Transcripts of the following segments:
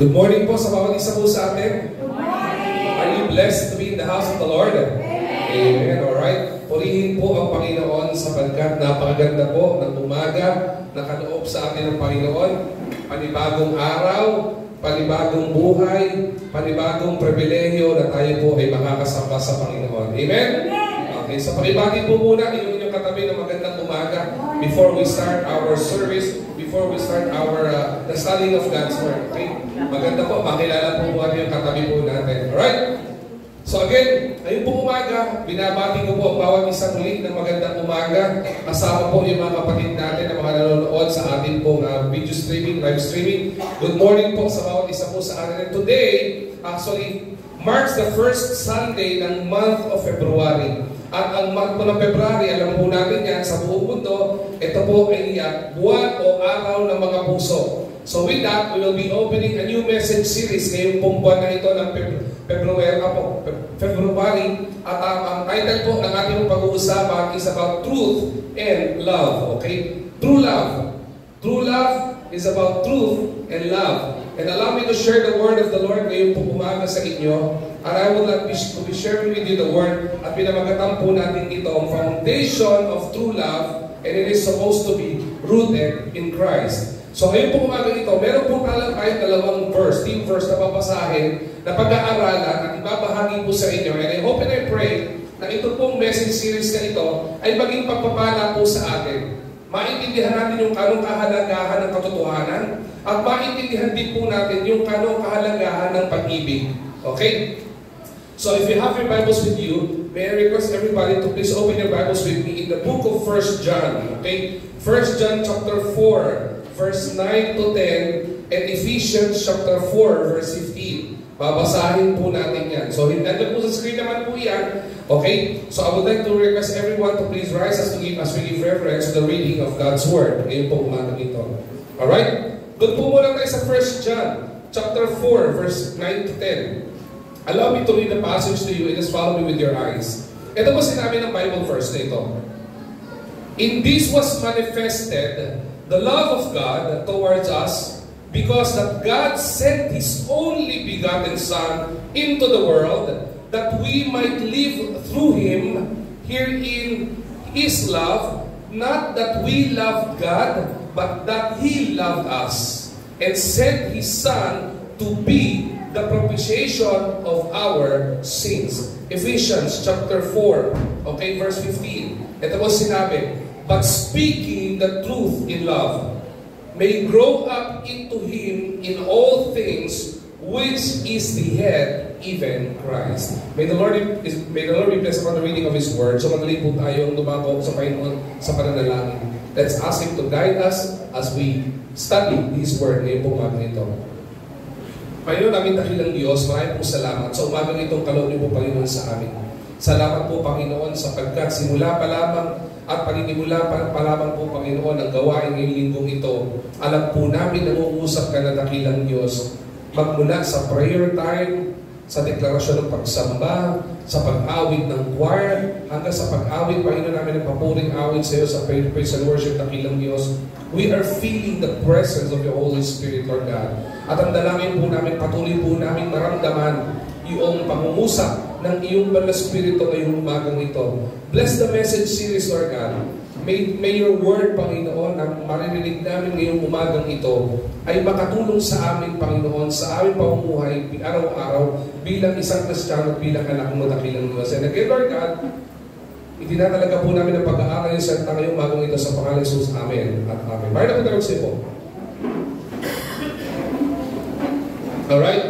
Good morning po sa bawat isa po sa atin. Good morning. Are you blessed to be in the house of the Lord? Amen. Alright. Purihin po ang Panginoon sapagkat napakaganda po ng umaga na kaloob sa atin ng Panginoon. Panibagong araw, panibagong buhay, panibagong pribilehiyo na tayo po ay makakasama sa Panginoon. Amen? Okay, so pakibati po muna yung inyong katabi ng magandang umaga before we start our service, before we start our the studying of God's Word. Okay? Maganda po, makilala po ano yung katabi po natin. Alright? So again, ayun po umaga, binabati ko po ang bawat isang muli ng magandang umaga. Kasama po yung mga kapatid natin na mga nanonood sa ating pong video streaming, live streaming. Good morning po sa bawat isa po sa atin. And today, actually, marks the first Sunday ng month of February. At ang month po ng February, alam po natin yan sa buong mundo, ito po ay buwan o araw ng mga puso. So with that, we will be opening a new message series ngayong pong buwan na ito ng February. At ang title po ng ating pag-uusapan is about truth and love. Okay? True love. True love is about truth and love. And allow me to share the word of the Lord ngayong pong umaga sa inyo. And I would like to be sharing with you the word at pinamagatan po natin ito ang foundation of true love, and it is supposed to be rooted in Christ. So ngayon po umaga ito, meron po talang kahit dalawang verse, team verse na papasahin, na pag-aaralan at ibabahagi po sa inyo. And I hope and I pray na ito pong message series na ito ay maging pagpapala po sa atin. Maintindihan natin yung kanong kahalagahan ng katotohanan at maintindihan din po natin yung kanong kahalagahan ng pag-ibig. Okay? So if you have your Bibles with you, may I request everybody to please open your Bibles with me in the book of 1 John. Okay? 1 John chapter 4, verse 9 to 10, and Ephesians chapter 4, verse 15. Babasahin po natin yan. So, nandun po sa screen naman po yan. Okay? So, I would like to request everyone to please rise as we give reverence to the reading of God's Word. Ngayon po umaga ito. Alright? Doon po muna tayo sa 1 John chapter 4, verse 9 to 10. Allow me to read the passage to you and just follow me with your eyes. Ito po sinabi ng Bible verse na ito. In this was manifested the love of God towards us, because that God sent His only begotten Son into the world, that we might live through Him. Herein is love, not that we loved God, but that He loved us, and sent His Son to be the propitiation of our sins. Ephesians chapter 4, okay, verse 15. Ito po sinabi, but speaking the truth in love, may grow up into Him in all things, which is the head, even Christ. May the Lord be blessed upon the reading of His word. So madali po tayong lumako sa Panginoon sa pananalangin. Let's ask Him to guide us as we study His word ngayong umaga ito. Panginoon namin dakilang Diyos, maraming po salamat sa umagang itong kaloob niyo po, Panginoon, sa amin. Salamat po, Panginoon, sapagkat simula pa lamang at paninimula pa lamang po, Panginoon, ang gawain ngayong linggong ito. Alam po namin nangungusap ka na dakilang Diyos. Magmula sa prayer time, sa deklarasyon ng pagsamba, sa pag-awit ng choir, hanggang sa pag-awit, Panginoon, namin ng papuring awit sa iyo sa praise and worship, dakilang Diyos. We are feeling the presence of your Holy Spirit, Lord God. At ang dalangin po namin, patuloy po namin maramdaman yung pangungusap ng iyong banal na Espiritu ngayong umagang ito. Bless the message series, Lord God. May your word, Panginoon, na maririnig namin ngayong umagang ito ay makatulong sa amin, Panginoon, sa aming pamumuhay araw-araw bilang isang Kristiyano at bilang anak mo, dakilang Diyos. And again, Lord God, itinatalaga po namin ang pag-aaral yung salita ngayong umagang ito sa pangalan ng Jesus. Amen at amen. Mari na po tayo magsipo. Alright?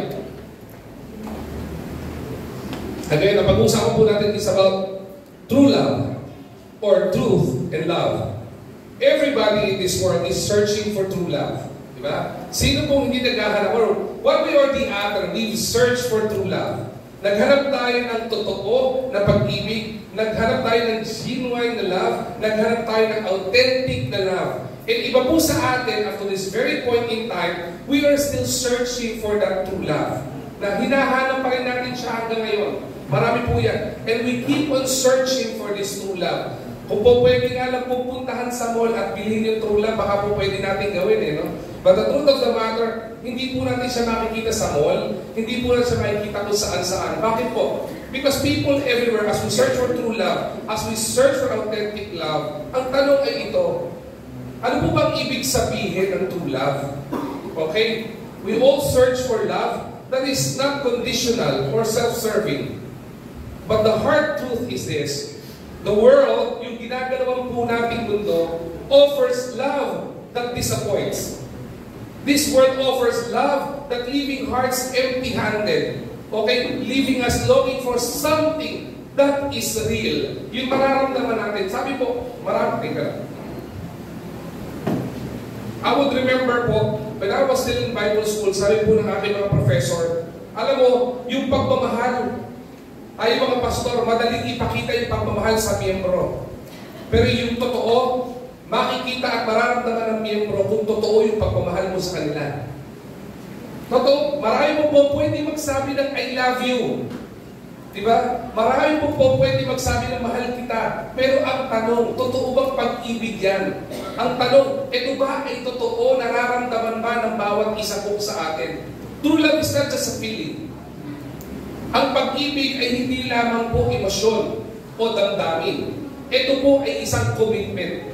Again, ang pag-uusapan po natin is about true love or truth and love. Everybody in this world is searching for true love. Diba? Sino pong hindi naghahanap? Or one way or the other, we've searched for true love. Naghanap tayo ng totoo na pag-ibig. Naghanap tayo ng genuine na love. Naghanap tayo ng authentic na love. And iba po sa atin, up to this very point in time, we are still searching for that true love. Na hinahanap pa rin natin siya hanggang ngayon. Marami po yan. And we keep on searching for this true love. Kung po pwede nga lang pupuntahan sa mall at bilhin yung true love, baka po pwede natin gawin no? But the truth of the matter, hindi po natin siya makikita sa mall, hindi po natin siya makikita kung saan-saan. Bakit po? Because people everywhere, as we search for true love, as we search for authentic love, ang tanong ay ito, ano po bang ibig sabihin ng true love? Okay? We all search for love that is not conditional or self-serving. But the hard truth is this, the world, yung ginagalawan po nating mundo, offers love that disappoints. This world offers love that leaving hearts empty-handed. Okay? Leaving us longing for something that is real. Yung mararamdaman natin. Sabi po, I would remember po, when I was still in Bible school, sabi po ng aking mga professor, alam mo, yung pagmamahal, ay mga pastor, madaling ipakita yung pagmamahal sa miyembro. Pero yung totoo, makikita at mararamdaman ng miyembro kung totoo yung pagmamahal mo sa kanila. Totoo, marami mo po pwede magsabi ng I love you. Diba? Marami po pwede magsabi ng mahal kita. Pero ang tanong, totoo bang pag-ibig yan? Ang tanong, ito ba ay totoo, nararamdaman ba ng bawat isa po sa atin? True love is not just a feeling. Ang pag-ibig ay hindi lamang po emosyon o damdamin. Ito po ay isang commitment.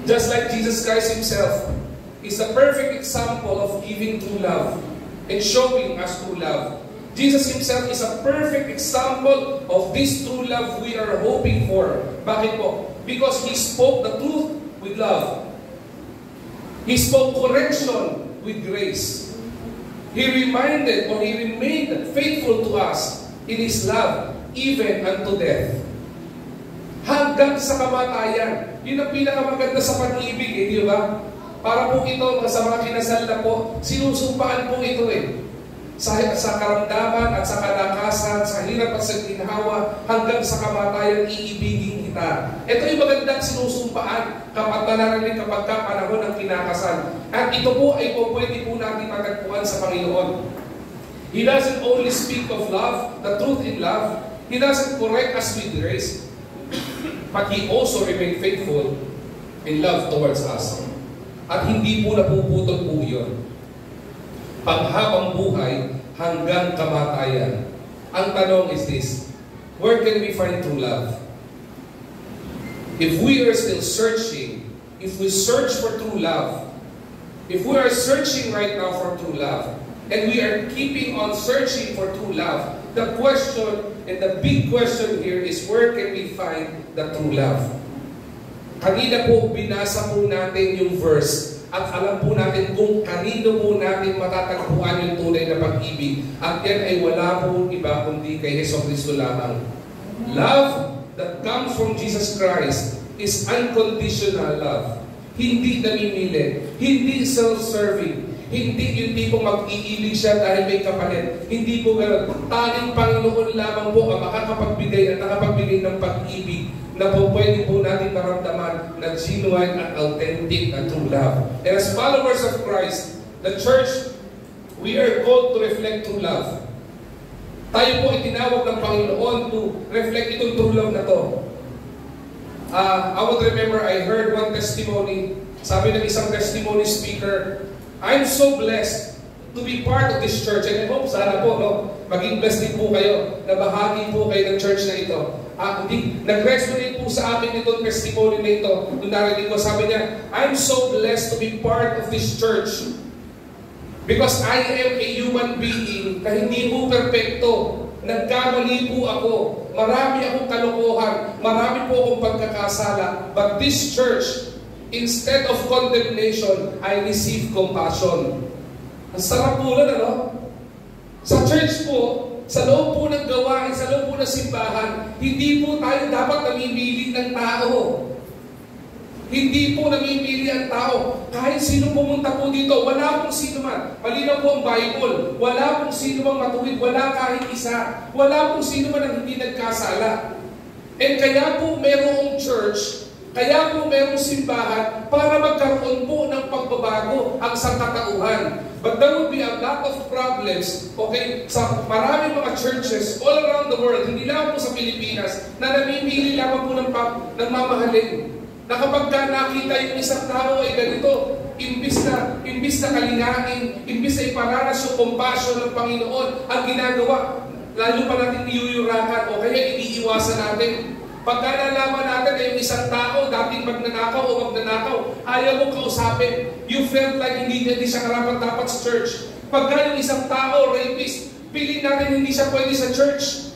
Just like Jesus Christ Himself is a perfect example of giving true love and showing us true love. Jesus Himself is a perfect example of this true love we are hoping for. Bakit po? Because He spoke the truth with love. He spoke correction with grace. He reminded or He remained faithful to us in His love, even unto death. Hanggang sa kamatayan. Yun ang pinakamaganda sa pag-ibig, di ba? Para po ito, sa mga kinasal na po, sinusumpaan po ito sa karamdaman at sa kalakasan, sa hirap at sa ginhawa, hanggang sa kamatayan, iibigin kita. Ito yung magandang sinusumpaan kapag nanarinig kapag panahon ng kinakasal. At ito po ay pwede po natin matagpuan sa Panginoon. He doesn't only speak of love, the truth in love. He doesn't correct us with grace, but He also remained faithful in love towards us. At hindi po napuputol po yun. Panghabang buhay hanggang kamatayan. Ang tanong is this, where can we find true love? If we are still searching, if we search for true love, if we are searching right now for true love, and we are keeping on searching for true love, the question and the big question here is, where can we find the true love? Kanina po, binasa po natin yung verse at alam po natin kung kanino po natin matatagpuan yung tunay na pag-ibig. At yan ay wala po iba kundi kay Jesucristo lamang. Love that comes from Jesus Christ is unconditional love. Hindi namimili, hindi self-serving, hindi yung tipong mag-iibig siya dahil may kapalit. Hindi po gano'n. Tanging Panginoon lamang po ang makakapagbigay at nakapagbigay ng pag-ibig na po pwede po natin maramdaman na genuine at authentic na true love. And as followers of Christ, the church, we are called to reflect true love. Tayo po itinawag ng Panginoon to reflect itong true love na to. I would remember, I heard one testimony, sabi ng isang testimony speaker, I'm so blessed to be part of this church. And I hope, sana po, maging blessed din po kayo, na bahagi po kayo ng church na ito. Nag-resonate po sa akin itong testimony na ito. Nung narinig ko, sabi niya, I'm so blessed to be part of this church. Because I am a human being na hindi po perfecto. Nagkamali po ako. Marami akong kalokohan. Marami po akong pagkakasala. But this church, instead of condemnation, I receive compassion. Ang sarap po nun, ano? Sa church po, sa loob po ng gawain, sa loob po ng simbahan, hindi po tayo dapat namimili ng tao. Hindi po namimili ang tao. Kahit sino pumunta po dito, wala pong sino man. Malinaw po ang Bible. Wala pong sino man matuwid. Wala kahit isa. Wala pong sino man ang hindi nagkasala. And kaya po merong church, kaya po merong simbahan para magkaroon po ng pagbabago ang sangkatauhan. But there will be a lot of problems, okay, sa maraming mga churches all around the world, hindi lang po sa Pilipinas, na namimili lamang po ng mamahalin. Na kapag nakita yung isang tao ay ganito, imbis na kalinain, imbis na iparanas yung compassion ng Panginoon, ang ginagawa, lalo pa natin iyuyurakan o kaya iniiwasan natin. Pagka nalaman natin na yung isang tao, dating magnanakaw o magnanakaw, ayaw mong kausapin. You felt like hindi siya karapat-dapat sa church. Pagka yung isang tao, rapist, piling natin hindi siya pwede sa church.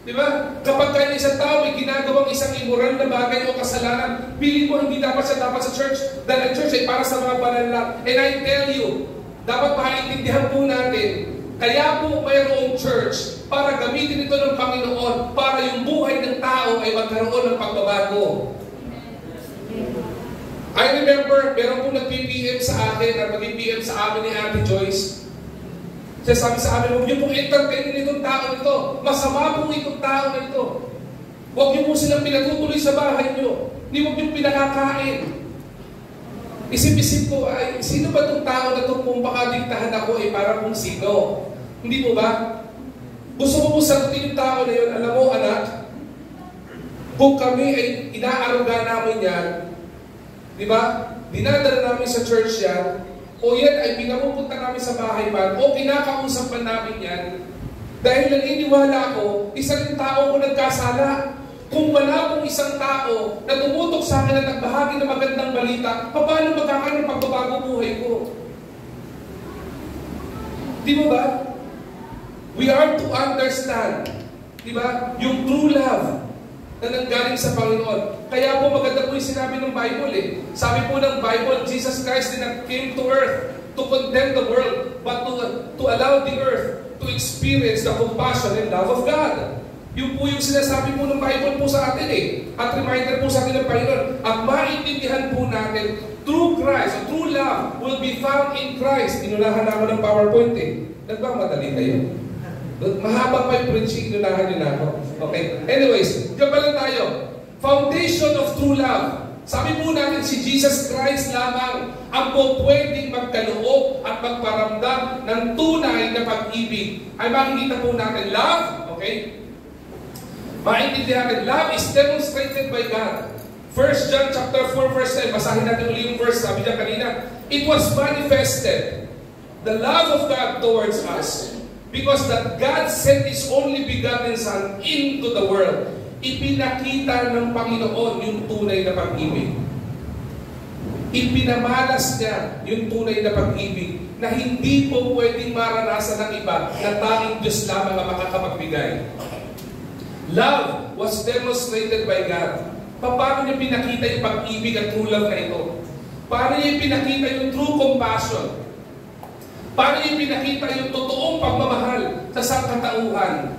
Diba? Kapag yung isang tao ay ginagawang isang immoral na bagay o kasalanan, piling mo hindi dapat sa church. Dahil ang church ay para sa mga banal lang. And I tell you, dapat maintindihan po natin, kaya po mayroong church para gamitin ito ng Panginoon para yung buhay ng tao ay magkaroon ng pagbabago. I remember, meron po nag-PPM sa akin at nag-PPM sa amin ni Ate Joyce. Siya sabi sa amin, huwag niyo pong entertainin itong tao nito. Masama po itong tao na ito. Huwag niyo po silang pinatutuloy sa bahay niyo. Hindi huwag niyo pinakakain. Isip-isip ko, ay, sino ba itong tao na ito kung pakadiktahan ako ay para kung sino? Hindi po ba? Gusto ko po sagutin yung tao na yun, alam mo anak, kung kami ay inaaruga namin yan, di ba? Dinadala namin sa church yan, o yan ay pinapupunta namin sa bahay pa, o kinakausap pa namin yan, dahil naniniwala ko, isa rin tao ko nagkasala. Kung wala pong isang tao na tumutok sa akin at nagbahagi ng magandang balita, paano magkakaroon ng pagbabago buhay ko? Di mo ba? We are to understand, di ba? Yung true love na nanggaling sa Panginoon. Kaya po maganda po yung sinabi ng Bible eh. Sabi po ng Bible, Jesus Christ did not came to earth to condemn the world, but to allow the earth to experience the compassion and love of God. Yun po yung sinasabi po ng Bible po sa atin eh. At reminder po sa atin ng Panginoon. At maintindihan po natin, true Christ, true love will be found in Christ. Inunahan naman ng PowerPoint eh. Nagmamadali kayo. Mahaba pa yung preaching, inunahan nyo na ako. Okay. Anyways, kapalan tayo. Foundation of true love. Sabi po natin si Jesus Christ lamang ang po pwedeng magkaloob at magparamdam ng tunay na pag-ibig. Ay makikita po natin love, okay? Maintindihan natin, love is demonstrated by God. 1 John chapter 4 verse 10, basahin natin ulit yung verse, sabi niya kanina, it was manifested, the love of God towards us, because that God sent His only begotten Son into the world. Ipinakita ng Panginoon yung tunay na pag-ibig. Ipinamalas niya yung tunay na pag-ibig na hindi po pwedeng maranasan ng iba na tanging Diyos lamang ang makakapagbigay. Love was demonstrated by God. Paano niya pinakita yung pag-ibig at true love na ito? Paano niya pinakita yung true compassion? Paano niya pinakita yung totoong pagmamahal sa sangkatauhan?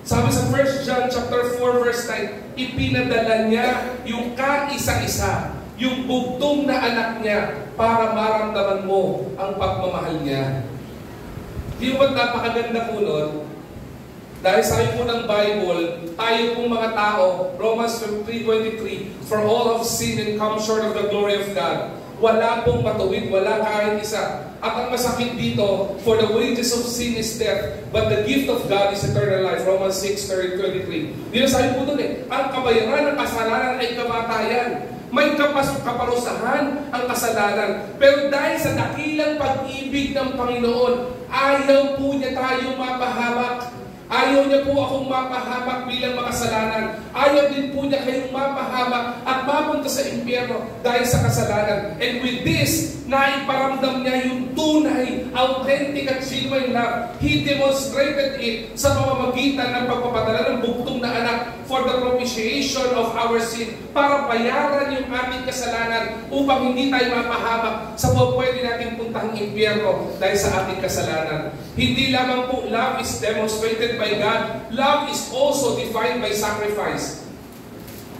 Sabi sa 1 John chapter 4 verse 9, ipinadala niya yung kaisa-isa, yung bugtong na anak niya para maramdaman mo ang pagmamahal niya. Di ba napakaganda po nun? Dahil sabi po ng Bible, tayo pong mga tao, Romans 3:23, for all have sinned and come short of the glory of God. Wala pong matuwid, wala kahit isa. At ang masakit dito, for the wages of sin is death, but the gift of God is eternal life. Romans 6:23. Dito sabi po doon ang kabayaran ng kasalanan ay kamatayan. May kaparusahan ang kasalanan. Pero dahil sa dakilang pag-ibig ng Panginoon, ayaw po niya tayong mapahamak. Ayaw niya po akong mapahamak bilang makasalanan. Ayaw din po niya kayong mapahamak at mapunta sa impyerno dahil sa kasalanan. And with this, naiparamdam niya yung tunay, authentic at genuine love. He demonstrated it sa pamamagitan ng pagpapadala ng bugtong na anak for the propitiation of our sin, para bayaran yung ating kasalanan upang hindi tayo mapahamak sa pwede natin puntahang impyerno dahil sa ating kasalanan. Hindi lamang po love is demonstrated by God, love is also defined by sacrifice.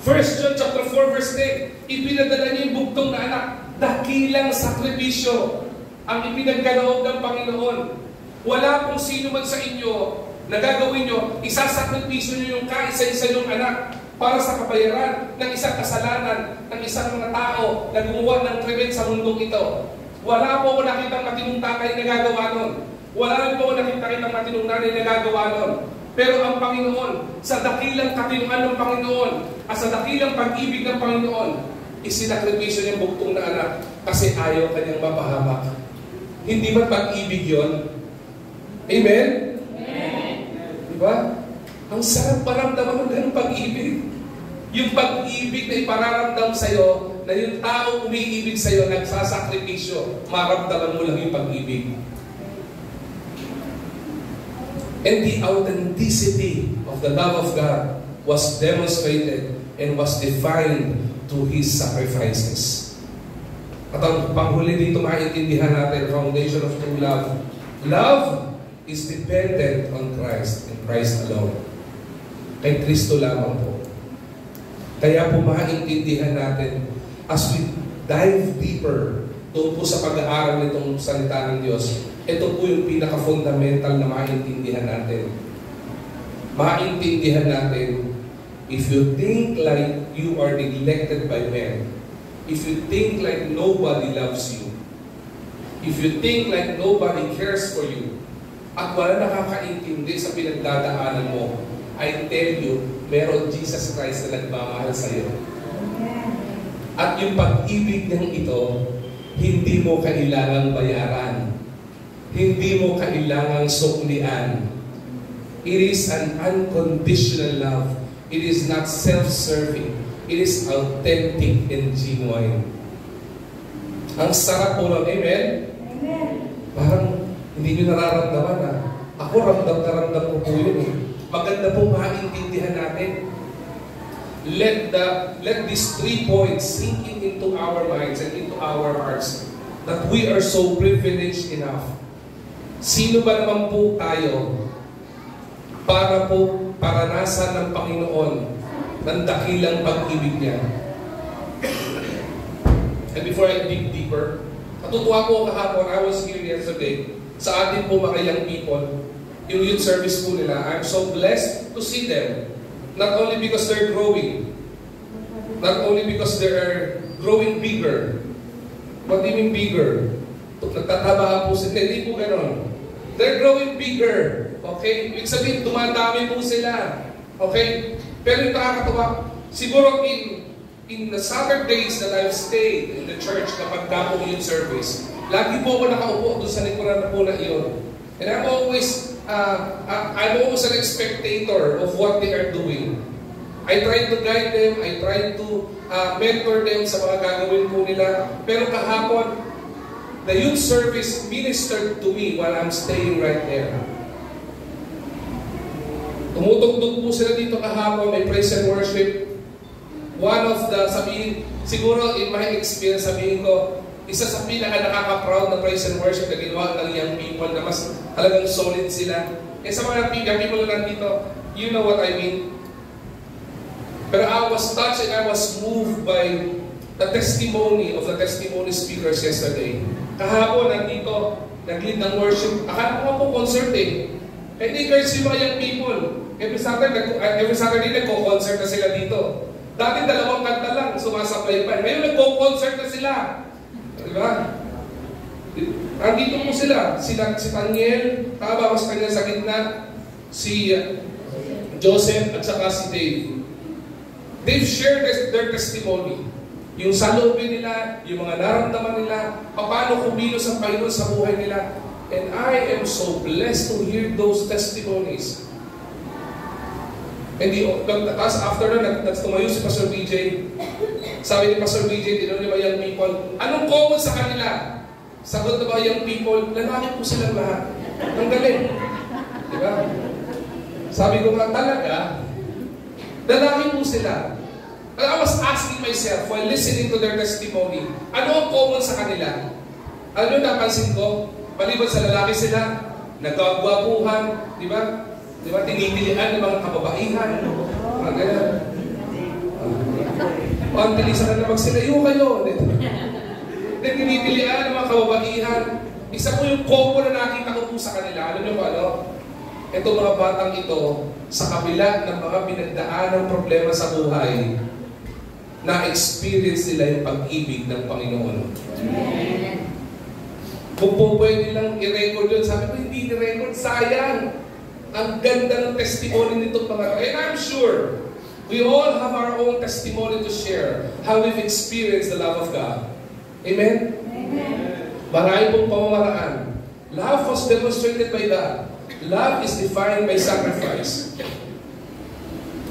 1 John chapter 4 verse 10, ipinadala niya yung bugtong na anak, dakilang sakripisyo ang ipinagkaloob ng Panginoon. Wala pong sino man sa inyo na gagawin nyo, isasakripisyo nyo yung kaisa-isa yung anak para sa kabayaran ng isang kasalanan ng isang mga tao na gumawa ng krimen sa mundong ito. Wala po nakitang matinong tatay na gagawa nun. Wala rin po nakitang matinong nanay na gagawa nun. Pero ang Panginoon, sa dakilang katinungan ng Panginoon at sa dakilang pag-ibig ng Panginoon, isinakripisyo niyang bugtong na anak kasi ayaw kanyang mapahamak. Hindi ba pag-ibig yun? Amen? Amen. Diba? Ang sarap paramdaman ng ganung pag-ibig. Yung pag-ibig na ipararamdam sa'yo, na yung taong umiibig sa'yo, nagsasakripisyo, maramdaman mo lang yung pag-ibig. And the authenticity of the love of God was demonstrated and was defined through His sacrifices. At ang panghuli dito maintindihan natin, foundation of true love. Love is dependent on Christ and Christ alone. Kay Kristo lamang po. Kaya po maintindihan natin as we dive deeper doon po sa pag-aaral nitong salita ng Diyos, ito po yung pinaka-fundamental na maintindihan natin. Maintindihan natin, if you think like you are neglected by men, if you think like nobody loves you, if you think like nobody cares for you, at wala nakakaintindi sa pinagdadaanan mo, I tell you, meron Jesus Christ na nagmamahal sa iyo. At yung pag-ibig niyang ito, hindi mo kailangang bayaran. Hindi mo kailangang suklian. It is an unconditional love. It is not self-serving. It is authentic and genuine. Ang sarap po lang. Amen? Amen. Parang hindi nyo nararamdaman ha. Ako ramdam na ramdam ko po yun eh. Maganda pong maintindihan natin. Let these 3 points sink into our minds and into our hearts that we are so privileged enough. Sino ba naman po tayo para po paranasan ng Panginoon ng dakilang pag-ibig niya? And before I dig deeper, natutuwa po kahapon, I was here yesterday, sa atin po mga young people, yung youth service po nila, I'm so blessed to see them. Not only because they're growing, not only because they are growing bigger. What do you mean bigger? Nagtatabaan po sila, hindi po ganon. They're growing bigger. Okay? Ibig sabihin, dumadami po sila. Okay? Pero yung nakakatawa, siguro in the Saturdays that I've stayed in the church kapag po youth service, lagi po ako nakaupo doon sa likuran po na iyon. And I'm always an spectator of what they are doing. I try to guide them, I try to mentor them sa mga gagawin po nila. Pero kahapon, the youth service ministered to me while I'm staying right there. Tumutugtog po sila dito kahapon, may praise and worship. One of the, siguro in my experience, sabihin ko, isa sa pinaka-nakaka-proud na praise and worship na ginawa ng young people na mas talagang solid sila. Eh sa mga young people na nandito, you know what I mean. Pero I was touched and I was moved by the testimony of the testimony speakers yesterday. Kahapon nandito, nag-lead ng worship. Akala ko po concert eh. Hindi guys, yung mga young people. Every Saturday nagko-concert na sila dito. Dati 2 kanta lang, sumasablay pa. Ngayon nagko-concert na sila. Diba? Nandito mo sila. Si Daniel, tama sa kanya sa gitna, si Joseph at saka si Dave. They've shared their testimony. Yung salubin nila, yung mga naramdaman nila, paano kumilos ang Panginoon sa buhay nila. And I am so blessed to hear those testimonies. And tapos after that, tumayo si Pastor BJ. Sabi ni Pastor BJ, tinanong niya young people, anong common sa kanila? Sagot na ba young people, lalaki po silang lahat. Ang galing. Diba? Sabi ko nga talaga, lalaki po sila. And I was asking myself while listening to their testimony, ano ang common sa kanila? Ano napansin ko? Maliban sa lalaki sila, nagkagwapuhan, di ba? Di ba? Tinitilian ng mga kababaihan. Mga ganyan. Ang tilisan na magsilayo kayo. Tinitilian ng mga kababaihan. Isa po yung common na nakita ko po sa kanila. Alam niyo ba, ano? Ito mga batang ito, sa kabila ng mga pinagdaan ng problema sa buhay, na-experience nila yung pag-ibig ng Panginoon. Amen. Kung po pwede lang i-record yun, sabi ko, hindi i-record, sayang. Ang ganda ng testimony nitong mga, and I'm sure, We all have our own testimony to share how we've experienced the love of God. Amen? Amen. Marami pong pamamaraan. Love was demonstrated by that. Love is defined by sacrifice.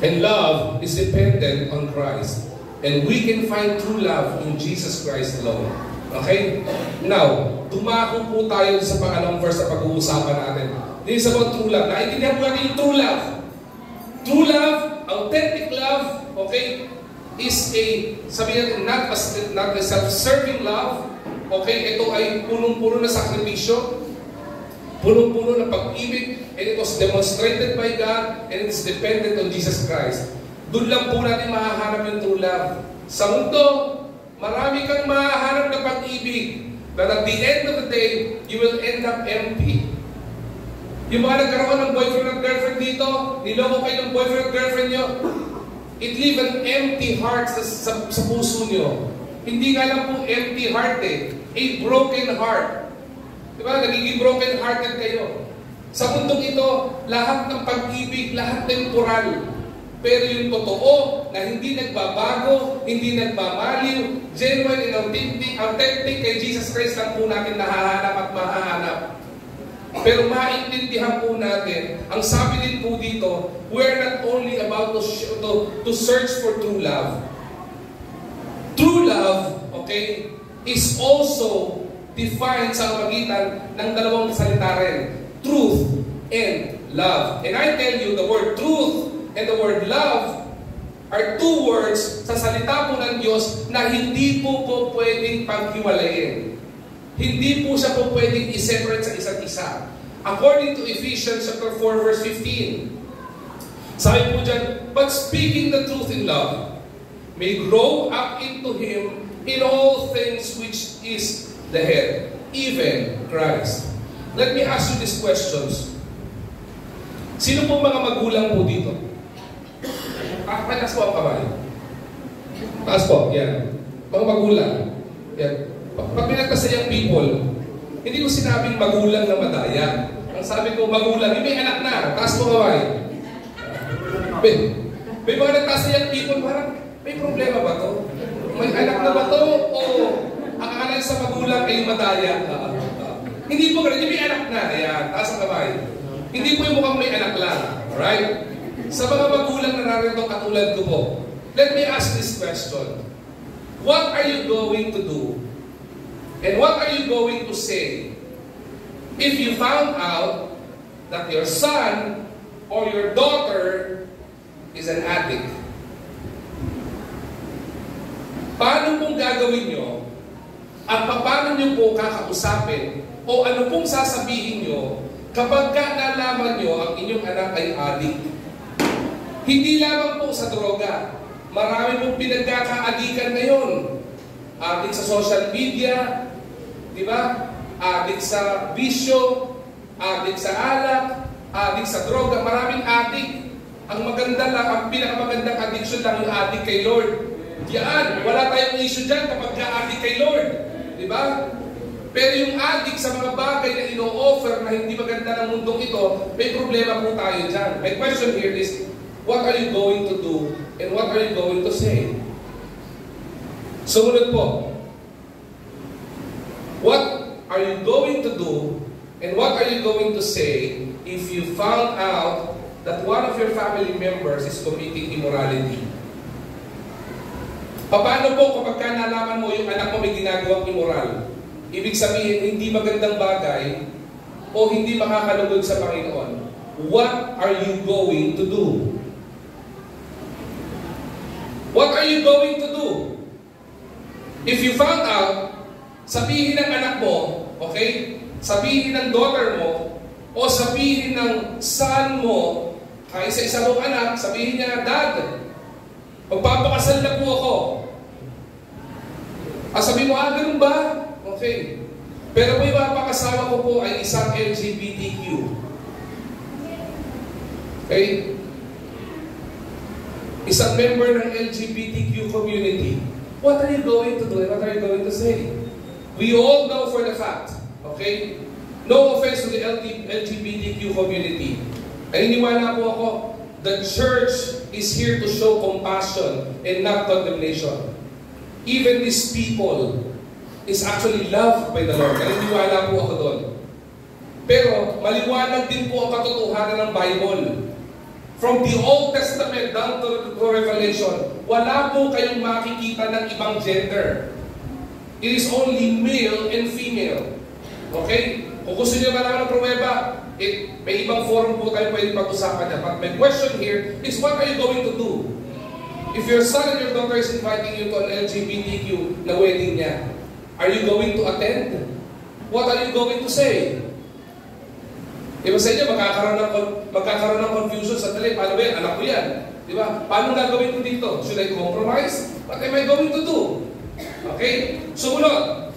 And love is dependent on Christ. And we can find true love in Jesus Christ alone. Okay? Now, dumako po tayo sa pangalawang verse na pag-uusapan natin. This is about true love. Naintindihan po natin yung true love. True love, authentic love, okay, is a, sabi natin, not a self-serving love. Okay? Ito ay punong-puno na sakripisyo, punong-puno na pag-ibig, and it was demonstrated by God, and it is dependent on Jesus Christ. Doon lang po natin mahahanap yung true love. Sa mundo, marami kang mahahanap na pag-ibig, but at the end of the day, you will end up empty. Yung mga nagkaroon ng boyfriend at girlfriend dito, niloko kayo ng boyfriend at girlfriend nyo, it leave an empty heart sa puso nyo. Hindi nga lang po empty heart a broken heart. Diba? Nagiging broken hearted kayo. Sa mundong ito, lahat ng pag-ibig, lahat temporal. Pero yung totoo na hindi nagbabago, hindi nagmamaliw, genuine and authentic kay Jesus Christ lang po natin nahahanap at mahahanap. Pero maintindihan po natin, ang sabi din po dito, we're not only about to search for true love. True love, okay, is also defined sa pagitan ng dalawang salita rin, truth and love. And I tell you, the word truth and the word love are two words sa salita po ng Diyos na hindi po pwedeng paghiwalayin. Hindi po siya po pwedeng i-separate sa isa't isa. According to Ephesians chapter 4 verse 15, sabi po dyan, but speaking the truth in love, may grow up into Him in all things which is the head, even Christ. Let me ask you these questions. Sino po mga magulang po dito? Taas po ang kamay. Taas po, yan. Mga magulang. Yan. Pag pinagtas sa young people, hindi ko sinabing magulang na madaya. Ang sabi ko, magulang, may anak na. Taas po kamay. May mga nagtas sa young people, parang, may problema ba to? May anak na ba to? O akala sa magulang ay madaya? Hindi po ganun, may anak na. Ayan, taas ang kamay. Hindi po yung mukhang may anak lang. Alright? Sa mga magulang na narito katulad ko po, let me ask this question. What are you going to do? And what are you going to say if you found out that your son or your daughter is an addict? Paano pong gagawin nyo? At paano nyo po kakausapin? O ano pong sasabihin nyo kapag nalaman nyo ang inyong anak ay addict? Hindi lamang po sa droga. Marami pong pinagkakaadikan ngayon. Addict sa social media, di ba? Addict sa bisyo, addict sa alak, addict sa droga. Maraming addict. Ang maganda lang, ang pinakamagandang addiction lang yung addict kay Lord. Yan, wala tayong issue dyan kapag ka-addict kay Lord. Di ba? Pero yung addict sa mga bagay na ino-offer na hindi maganda ng mundong ito, may problema po tayo dyan. My question here is, what are you going to do and what are you going to say? Sumunod po. What are you going to do and what are you going to say if you found out that one of your family members is committing immorality? Paano po kapag nalaman mo yung anak mo may ginagawang immoral? Ibig sabihin, hindi magandang bagay o hindi makakalugod sa Panginoon. What are you going to do? What are you going to do? If you found out, sabihin ng anak mo, okay? Sabihin ng daughter mo, o sabihin ng son mo, kaya sa isa mong anak, sabihin niya, Dad, magpapakasal na po ako. Sabi mo, ganun ba? Okay. Pero may mapakasawa ko po ay isang LGBTQ. Okay? Isang member ng LGBTQ community. What are you going to do and what are you going to say? We all know for the fact, okay? No offense to the LGBTQ community. Naniniwala po ako, the church is here to show compassion and not condemnation. Even these people is actually loved by the Lord. Naniniwala po ako doon. Pero maliwanag din po ang katotohanan ng Bible. From the Old Testament down to Revelation, wala po kayong makikita ng ibang gender. It is only male and female. Okay? Kung gusto niyo malaman ng pruweba, may ibang forum po tayo pwede pag-usapan niya. But my question here is, what are you going to do? If your son and your daughter is inviting you to an LGBTQ na wedding niya, are you going to attend? What are you going to say? Diba sa inyo, magkakaroon ng confusion sa tali. Paano ba yan? Anak ko yan. Diba? Paano gagawin ko dito? Should I compromise? What am I going to do? Okay? Sumunod.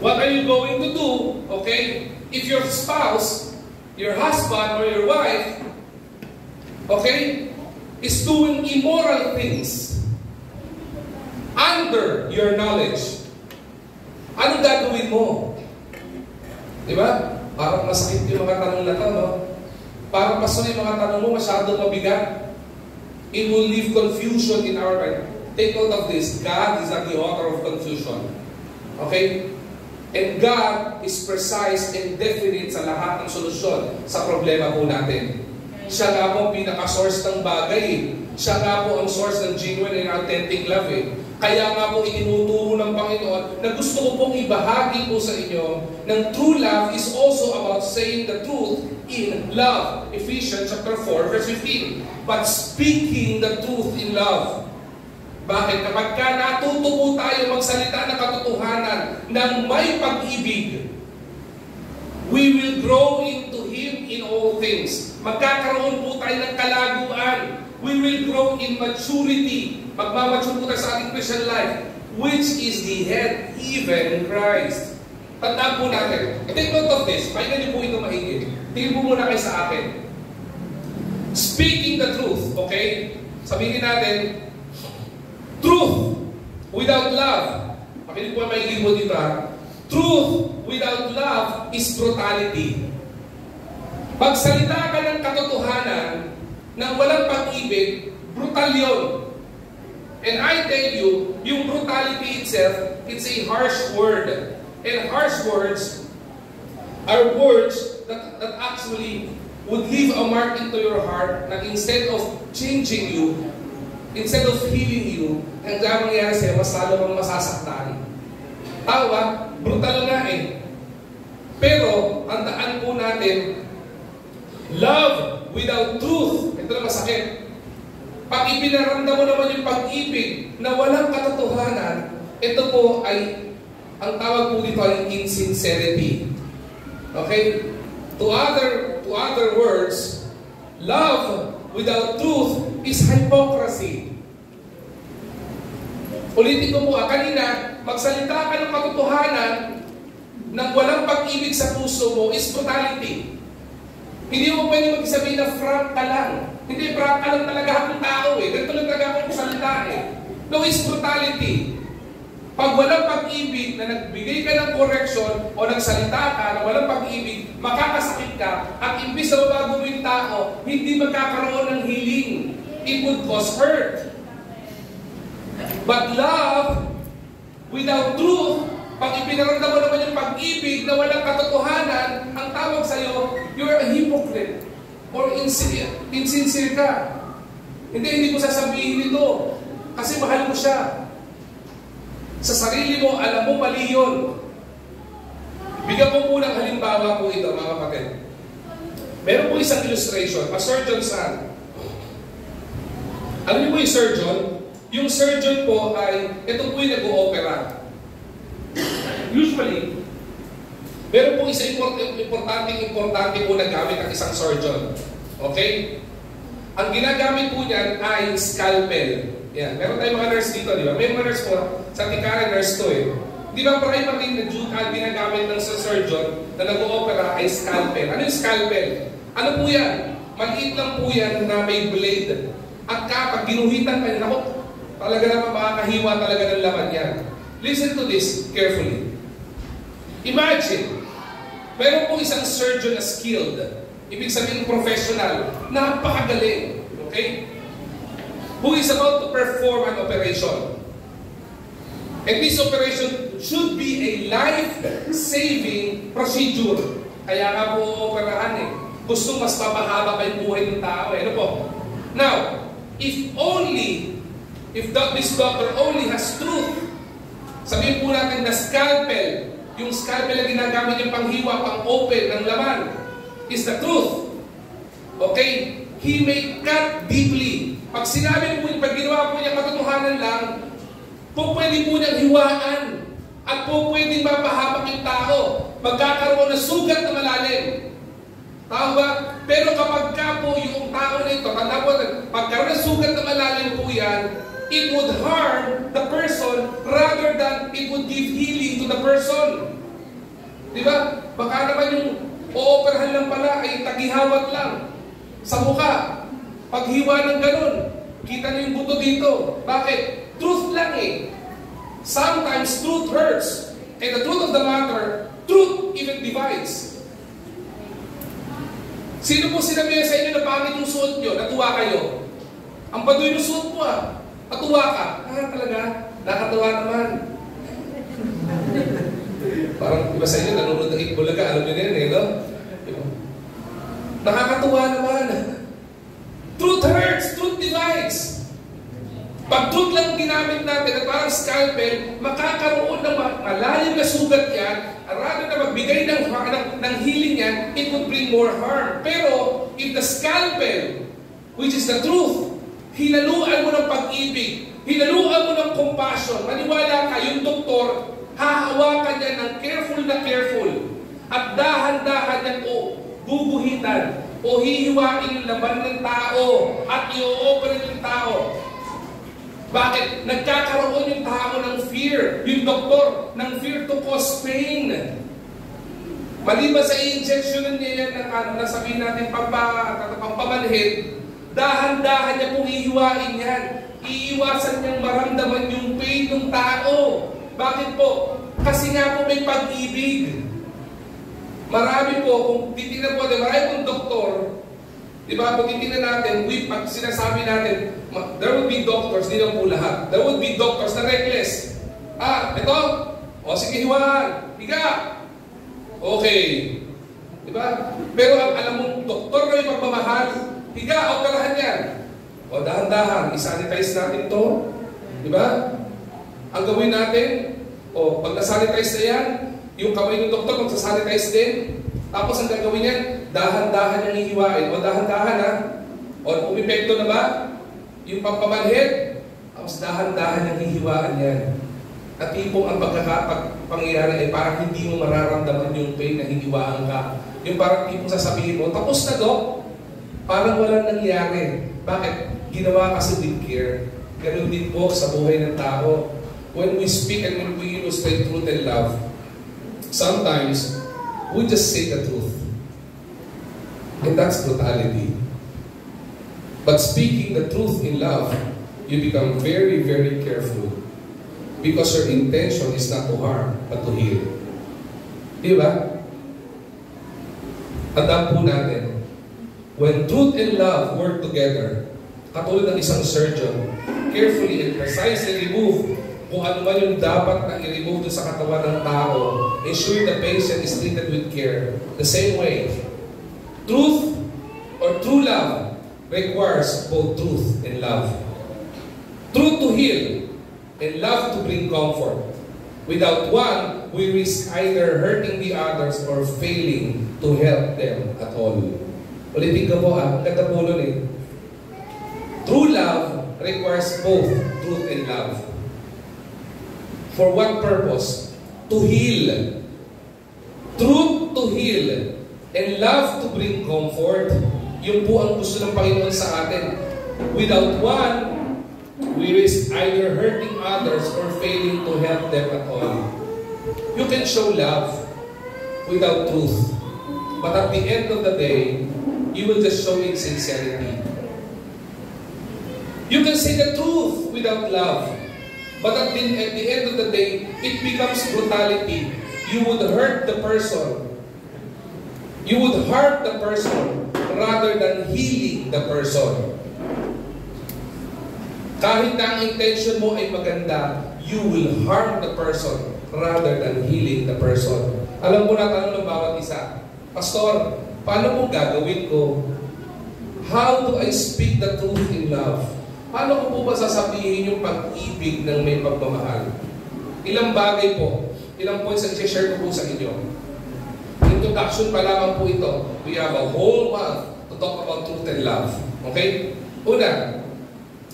What are you going to do? Okay? If your spouse, your husband or your wife, okay, is doing immoral things under your knowledge, ano gagawin mo? Diba? Parang masakit yung mga tanong na ito, no? Parang pasok yung mga tanong mo, masyadong mabigat. It will leave confusion in our mind. Take note of this. God is not the author of confusion. Okay? And God is precise and definite sa lahat ng solusyon sa problema po natin. Siya nga po ang pinaka-source ng bagay. Siya nga po ang source ng genuine and authentic love. Kaya nga po itinuturo ng Panginoon na gusto ko pong ibahagi po sa inyo ng true love is also about saying the truth in love. Ephesians chapter 4 verse 15. But speaking the truth in love. Bakit? Kapag ka natuto po tayo magsalita ng katotohanan ng may pag-ibig, we will grow into Him in all things. Magkakaroon po tayo ng kalaguan. We will grow in maturity. Magmamature po tayo sa ating Christian life, which is the head, even Christ. Tandaan po natin. Take note of this. Pakinggan niyo po ito maigit. Tingin po muna kayo sa akin. Speaking the truth, okay? Sabihin natin, truth without love. Pakinig po maigit po dito ha. Truth without love is brutality. Pagsalita ka ng katotohanan na walang pag-ibig, brutal yun. And I tell you, yung brutality itself, it's a harsh word. And harsh words are words that actually would leave a mark into your heart na instead of changing you, instead of healing you, ang mangyayari sa'yo, mas lalo kang masasaktan. Tawa, brutal nga eh. Pero, tandaan po natin, love without truth, ito na masakit. Pag ipinaramdam mo naman yung pag-ibig na walang katotohanan, ito po ay, ang tawag po dito ay insincerity. Okay? To other words, love without truth is hypocrisy. Ulitin ko po, kanina, magsalita ka ng katotohanan nang walang pag-ibig sa puso mo is brutality. Hindi mo pwede magsabihin na frank ka lang. Hindi, frank ka lang talaga akong tao eh. Ganito lang talaga akong salita eh. No, it's brutality. Pag walang pag-ibig na nagbigay ka ng correction o nagsalita ka na walang pag-ibig, makakasakit ka at imbis na mabago mo yung tao, hindi magkakaroon ng healing. It would cause hurt. But love without truth, pag ipinaramdam mo naman yung pag-ibig na walang katotohanan, ang tawag sa'yo, you're a hypocrite or insincere ka. Hindi ko sasabihin ito kasi mahal mo siya. Sa sarili mo, alam mo, mali yun. Bigyan ko po ng halimbawa po ito, mga kapatid. Meron po isang illustration, a surgeon's son. Alam niyo po yung surgeon? Yung surgeon po ay, ito po yung nag-o-opera. Usually, meron po isang importante po na gamit ng isang surgeon. Okay? Ang ginagamit po niyan ay scalpel. Yan. Meron tayong mga nurse dito, di ba? May mga nurse po, sa Tikara nurse to eh. Di ba primary na ginagamit ng surgeon na nag-o-opera ay scalpel. Ano yung scalpel? Ano po yan? Maliit lang po yan na may blade. At kapag ginuhitan ka niya, talaga naman makakahiwa talaga ng laman yan. Listen to this carefully. Imagine, meron po isang surgeon na skilled. ibig sabihin professional, napakagaling. Okay? Who is about to perform an operation. And this operation should be a life-saving procedure. Kaya nga po operahan eh. Gusto mas mapahaba pa yung buhay ng tao eh. Ano po? Now, if this doctor only has truth, sabihin po natin na scalpel, yung scalpel na ginagamit yung panghiwa, pang-open ng laman, is the truth. Okay? He may cut deeply. Pag sinabi po, pag ginawa po niya katotohanan lang, po pwede po niyang hiwaan at po pwede mapahamak yung tao. Magkakaroon ng sugat na malalim. Tama ba? Pero kapag ka po yung tao na ito, tanda po, pagkaroon ng sugat na malalim po yan, it would harm the person rather than it would give healing to the person. Diba? Baka naman yung ooperahan lang pala ay tagihawat lang sa mukha. Paghiwa ng ganun, kita niyo yung buto dito. Bakit? Truth lang eh. Sometimes truth hurts. And the truth of the matter, truth even divides. Sino po sinabi sa inyo na pangit yung suot nyo? Natuwa kayo? Ang baduy yung suot mo ah. Natuwa ka? Ah, talaga? Nakatuwa naman. Parang iba sa inyo, nanonood ng Itbulaga. Alam nyo na yun eh, no? Nakakatuwa naman. Truth hurts. Truth divides. Pag truth lang ginamit natin at parang scalpel, makakaroon ng malalim na sugat yan, rather na magbigay ng healing yan, it would bring more harm. Pero, if the scalpel, which is the truth, hinaluan mo ng pag-ibig, hinaluan mo ng compassion, maniwala ka, yung doktor, hahawakan niya ng careful na careful, at dahan-dahan niya guguhitan, o hihiwain yung laman ng tao, at i-ooperate yung tao. Bakit? Nagkakaroon yung tao ng fear, yung doktor, ng fear to cause pain. Maliban sa i-injection niya yan ng nasabihin natin pampamanhid, dahan-dahan niya kung ihiwain yan. Iiwasan niyang maramdaman yung pain ng tao. Bakit po? Kasi nga po may pag-ibig. Marami po, kung titignan po, marami pong doktor, diba, kung titignan natin, pag sinasabi natin, there would be doctors, hindi lang po lahat. There would be doctors na reckless. Ah, ito, o sige, hiwaan, higa. Okay. Diba? Pero alam mo, doktor na yung pagmamahal, higa, operahan yan. O dahan-dahan, isanitize natin to. Diba? Ang gawin natin, o pag nasanitize na yan, yung kamay ng doktor magsasanitize din. Tapos ang gagawin yan, dahan-dahan yung hihiwain. O dahan-dahan ha. O umipekto na ba? Yung pampamanhid, tapos dahan-dahan yung hihiwaan yan. At tipong ang pagkakapangyayari ay parang hindi mo mararamdaman yung pain na hihiwaan ka. Yung parang tipong sasabihin mo, tapos na Dok, parang walang nangyari. Bakit? Ginawa kasi with care. Ganun din po sa buhay ng tao. When we speak and when we illustrate truth and love, sometimes we just say the truth. And that's brutality. But speaking the truth in love, you become very, very careful. Because your intention is not to harm, but to heal. Di ba? Tandaan po natin, when truth and love work together, katulad ng isang surgeon, carefully and precisely remove kung ano man yung dapat na i-remove doon sa katawan ng tao, ensure the patient is treated with care. The same way, truth or true love requires both truth and love. Truth to heal and love to bring comfort. Without one, we risk either hurting the others or failing to help them at all. Ulitin ko po ang ganda po nun eh. True love requires both truth and love. For what purpose? To heal. Truth to heal. And love to bring comfort. Yun po ang gusto ng Panginoon sa atin. Without one, we risk either hurting others or failing to help them at all. You can show love without truth. But at the end of the day, you will just show insincerity. You can say the truth without love. But at the end of the day, it becomes brutality. You would hurt the person. You would harm the person rather than healing the person. Kahit na ang intention mo ay maganda, you will harm the person rather than healing the person. Alam mo na tanong ng bawat isa, Pastor, paano mo gagawin ko? How do I speak the truth in love? Paano ko po ba sasabihin yung pag-ibig ng may pagmamahal? Ilang bagay po, ilang points ang share ko po sa inyo. Introduction pa lamang po ito. We have a whole month to talk about truth and love. Okay? Una,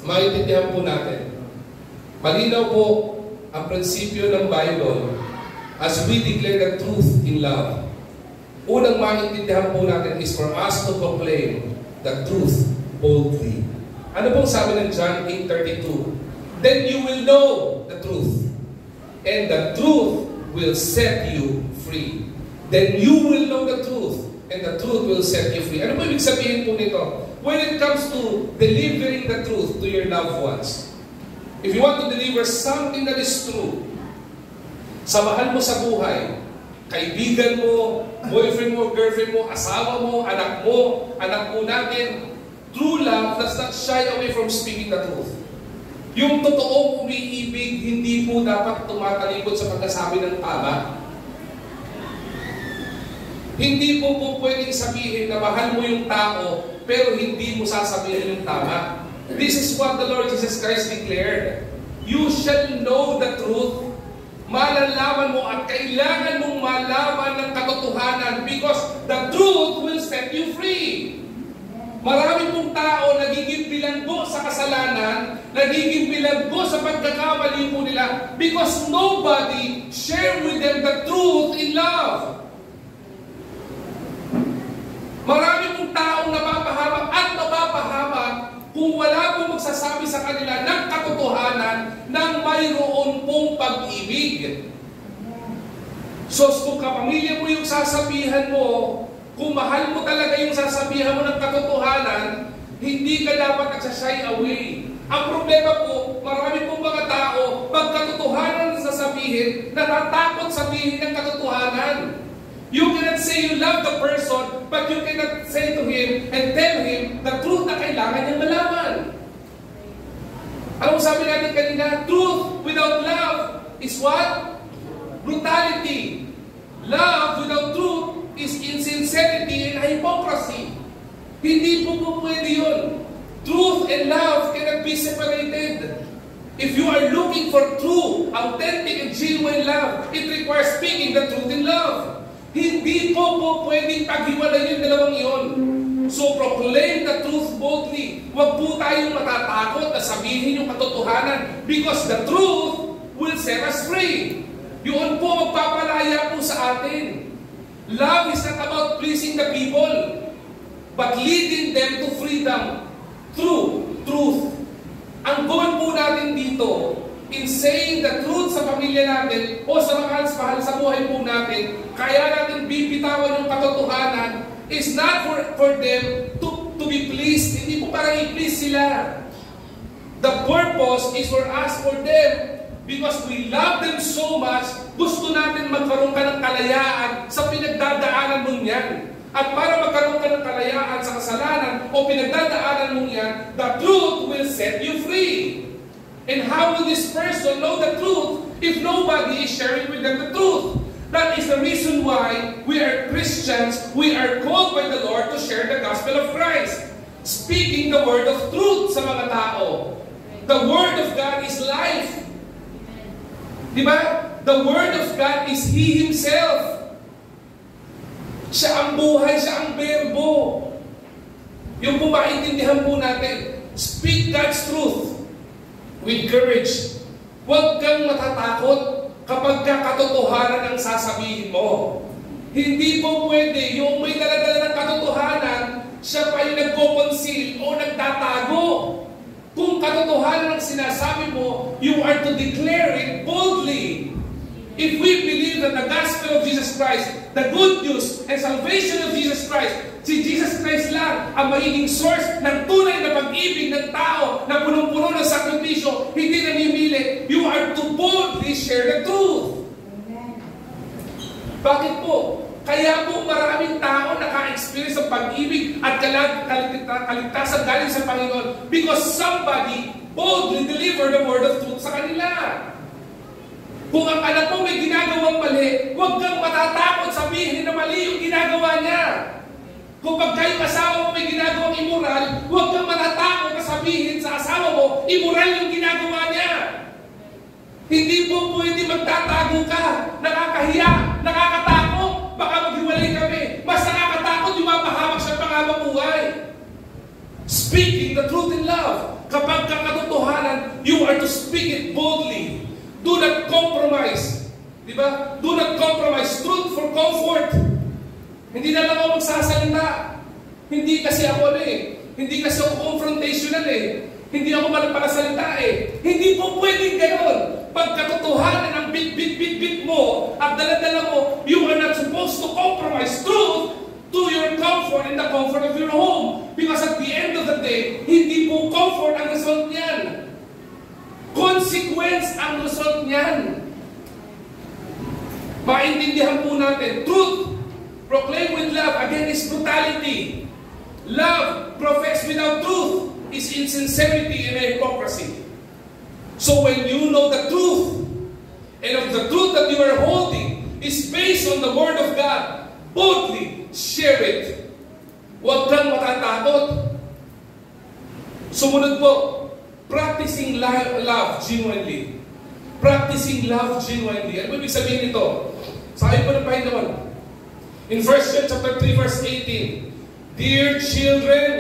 maintindihan po natin. Malinaw po ang prinsipyo ng Bible as we declare the truth in love. Unang maintindihan po natin is for us to proclaim the truth boldly. Ano pong sabi ng John 8:32? Then you will know the truth, and the truth will set you free. Then you will know the truth, and the truth will set you free. Ano po ibig sabihin po nito? When it comes to delivering the truth to your loved ones, if you want to deliver something that is true, sa mahal mo sa buhay, kaibigan mo, boyfriend mo, girlfriend mo, asawa mo, anak po natin, true love does not shy away from speaking the truth. Yung totoong umiibig, hindi po dapat tumatalikod sa pagkasabi ng tama. Hindi po pwedeng sabihin na mahal mo yung tao, pero hindi mo sasabihin yung tama. This is what the Lord Jesus Christ declared. You shall know the truth. Malalaman mo at kailangan mong malaman ng katotohanan because the truth will set you free. Marami pong tao nagiging bilanggo sa kasalanan, nagiging bilanggo sa pagkakamali po nila because nobody share with them the truth in love. Marami pong taong napapahamak at napapahamak kung wala pong magsasabi sa kanila ng katotohanan ng mayroon pong pag-ibig. So kung kapamilya mo yung sasabihan mo, kung mahal mo talaga yung sasabihan mo ng katotohanan, hindi ka dapat nagsashy away. Ang problema po, marami pong mga tao, pag katotohanan sasabihin, natatakot sabihin ng katotohanan. You cannot say you love the person, but you cannot say to him and tell him the truth na kailangan niyang malaman. Anong sabi natin kanina? Truth without love is what? Brutality. Love without truth is insincerity and hypocrisy. Hindi po pwede yun. Truth and love cannot be separated. If you are looking for true, authentic, and genuine love, it requires speaking the truth in love. Hindi po pwedeng paghiwalay yung dalawang iyon. So proclaim the truth boldly. Huwag po tayong matatakot na sabihin yung katotohanan because the truth will set us free. Yun po magpapalaya po sa atin. Love is not about pleasing the people, but leading them to freedom through truth. Ang goal po natin dito, in saying the truth sa pamilya natin o sa mahal sa buhay po natin, kaya natin bibitawan yung katotohanan is not for them to be pleased. Hindi po para i-please sila. The purpose is for us, for them, because we love them so much, gusto natin magkaroon ka ng kalayaan sa pinagdadaanan mo niyan. At para magkaroon ka ng kalayaan sa kasalanan o pinagdadaanan mo niyan, the truth will set you free. And how will this person know the truth if nobody is sharing with them the truth? That is the reason why we are Christians, we are called by the Lord to share the gospel of Christ. Speaking the word of truth sa mga tao. The word of God is life. Diba? The word of God is He Himself. Siya ang buhay, siya ang berbo. Yung po maintindihan po natin. Speak God's truth with courage. Huwag kang matatakot kapag katotohanan ang sasabihin mo. Hindi po pwede yung may daladala ng katotohanan, siya pa yung nagko-conceal o nagtatago. Kung katotohanan ang sinasabi mo, you are to declare it boldly. If we believe that the gospel of Jesus Christ, the good news and salvation of Jesus Christ, si Jesus Christ lang ang magiging source ng tunay na pag-ibig ng tao na punong-puno ng sakripisyo, hindi namimili, you are to boldly share the truth. Bakit po? Kaya po maraming tao naka-experience ng pag-ibig at kaligtasan galing sa Panginoon because somebody boldly delivered the word of truth sa kanila. Kung ang anak mo may ginagawang mali, huwag kang matatakot sabihin na mali yung ginagawa niya. Kung pagka yung asawa mo may ginagawang immoral, huwag kang matatakot na sabihin sa asawa mo, immoral yung ginagawa niya. Hindi po pwede magtatago ka. Nakakahiya, nakakatakot. Baka maghiwalay kami. Mas nakakatakot yung mapahamak siya pang buhay. Speaking the truth in love. Kapag kakatotohanan, you are to speak it boldly. Do not compromise. Diba? Do not compromise truth for comfort. Hindi na lang ako magsasalita. Hindi kasi ako Hindi kasi ako confrontational Hindi ako malapalasalita Hindi po pwedeng gano'n. Pag katotohanan ang bit mo at dala-dala mo, you are not supposed to compromise truth to your comfort and the comfort of your home. Because at the end of the day, hindi po comfort ang result niyan. Consequence ang result niyan. Maintindihan po natin, truth proclaimed with love, again, is brutality. Love professed without truth is insincerity and hypocrisy. So when you know the truth, and of the truth that you are holding is based on the Word of God, boldly share it. Huwag kang matatakot. Sumunod po, practicing love genuinely. Practicing love genuinely. Ano ibig sabihin nito? Sabi po ng Panginoon, in 1 John chapter 3 verse 18, Dear children,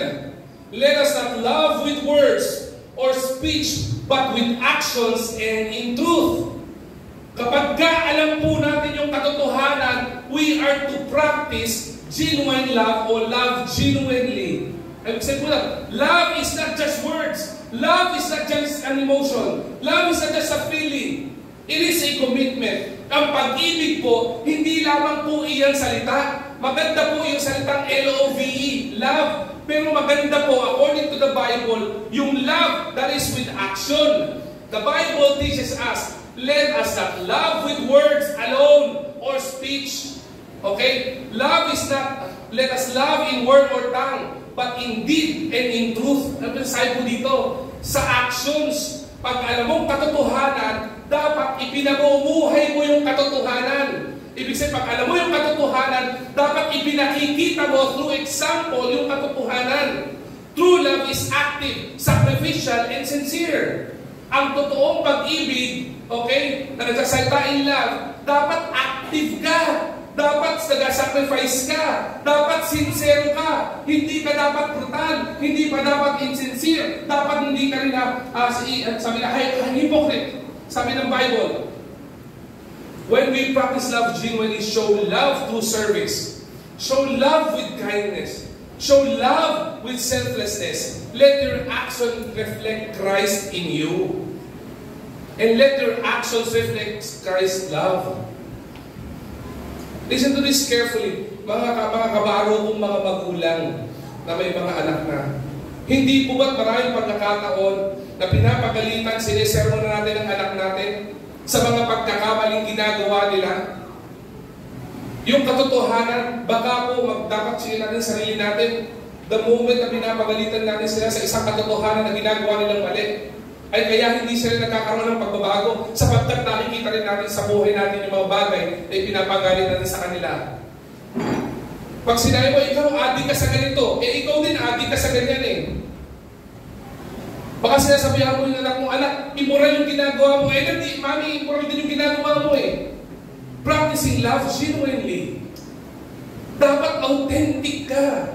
let us not love with words or speech, but with actions and in truth. Kapag alam po natin yung katotohanan, we are to practice genuine love or love genuinely. Ibig sabihin po na, love is not just words. Love is not just an emotion. Love is not just a feeling. It is a commitment. Ang pag-ibig po, hindi lamang po iyang salita. Maganda po yung salitang L-O-V-E, love. Pero maganda po, according to the Bible, yung love that is with action. The Bible teaches us, let us not love with words alone or speech. Okay? Love is not, let us love in word or tongue, but in deed and in truth. Ano sabi po dito? Sa actions. Pag alam mong katotohanan, dapat ipinamumuhay mo yung katotohanan. Ibig sabihin, pag alam mo yung katotohanan, dapat ipinakikita mo through example yung katotohanan. True love is active, sacrificial, and sincere. Ang totoong pag-ibig, okay, na nagsasalita in love, dapat active ka. Dapat nag-sacrifice ka. Dapat sincere ka. Hindi ka dapat brutal. Hindi pa dapat insincere. Dapat hindi ka rin sabi na, hypocrite. Sabi ng Bible, when we practice love genuinely, show love through service. Show love with kindness. Show love with selflessness. Let your action reflect Christ in you. And let your actions reflect Christ's love. Listen to this carefully. Mga kabaro kong mga magulang na may mga anak na. Hindi po ba't maraming pagkakataon na pinapagalitan, sinisermon na natin ang anak natin sa mga pagkakamaling ginagawa nila? Yung katotohanan, baka po dapat sila natin sarili natin. The moment na pinapagalitan natin sila sa isang katotohanan na ginagawa nilang mali, ay kaya hindi sila nagkakaroon ng pagbabago sapagkat nakikita rin natin sa buhay natin yung mga bagay na pinapagalit natin sa kanila. Pag sinabi mo, ikaw adik ka sa ganito, ikaw din adik ka sa ganyan Baka sinasabihan mo yung anak mo, anak, immoral yung ginagawa mo. Hindi, mami, immoral din yung ginagawa mo Practicing love genuinely. Dapat authentic ka.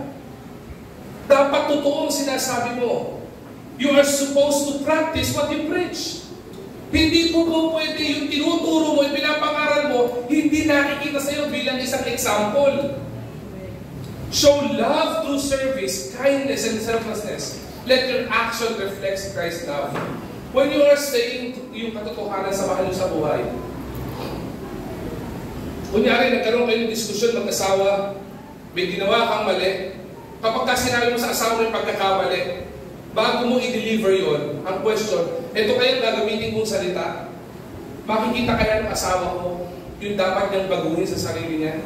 Dapat totoo ang sinasabi mo. You are supposed to practice what you preach. Hindi po pwede yung tinuturo mo, yung pinapangaral mo, hindi nakikita sa iyo bilang isang example. Show love through service, kindness, and selflessness. Let your action reflect Christ's love. When you are saying yung katotohanan sa mahal sa buhay, kunyari, nagkaroon kayo ng diskusyon mag-asawa, may ginawa kang mali, kapag sinabi mo sa asawa yung pagkakamali, bago mo i-deliver yon, ang question, ito kayang gagamitin kong salita, makikita kaya ng asawa ko yung dapat niyang baguhin sa sarili niya?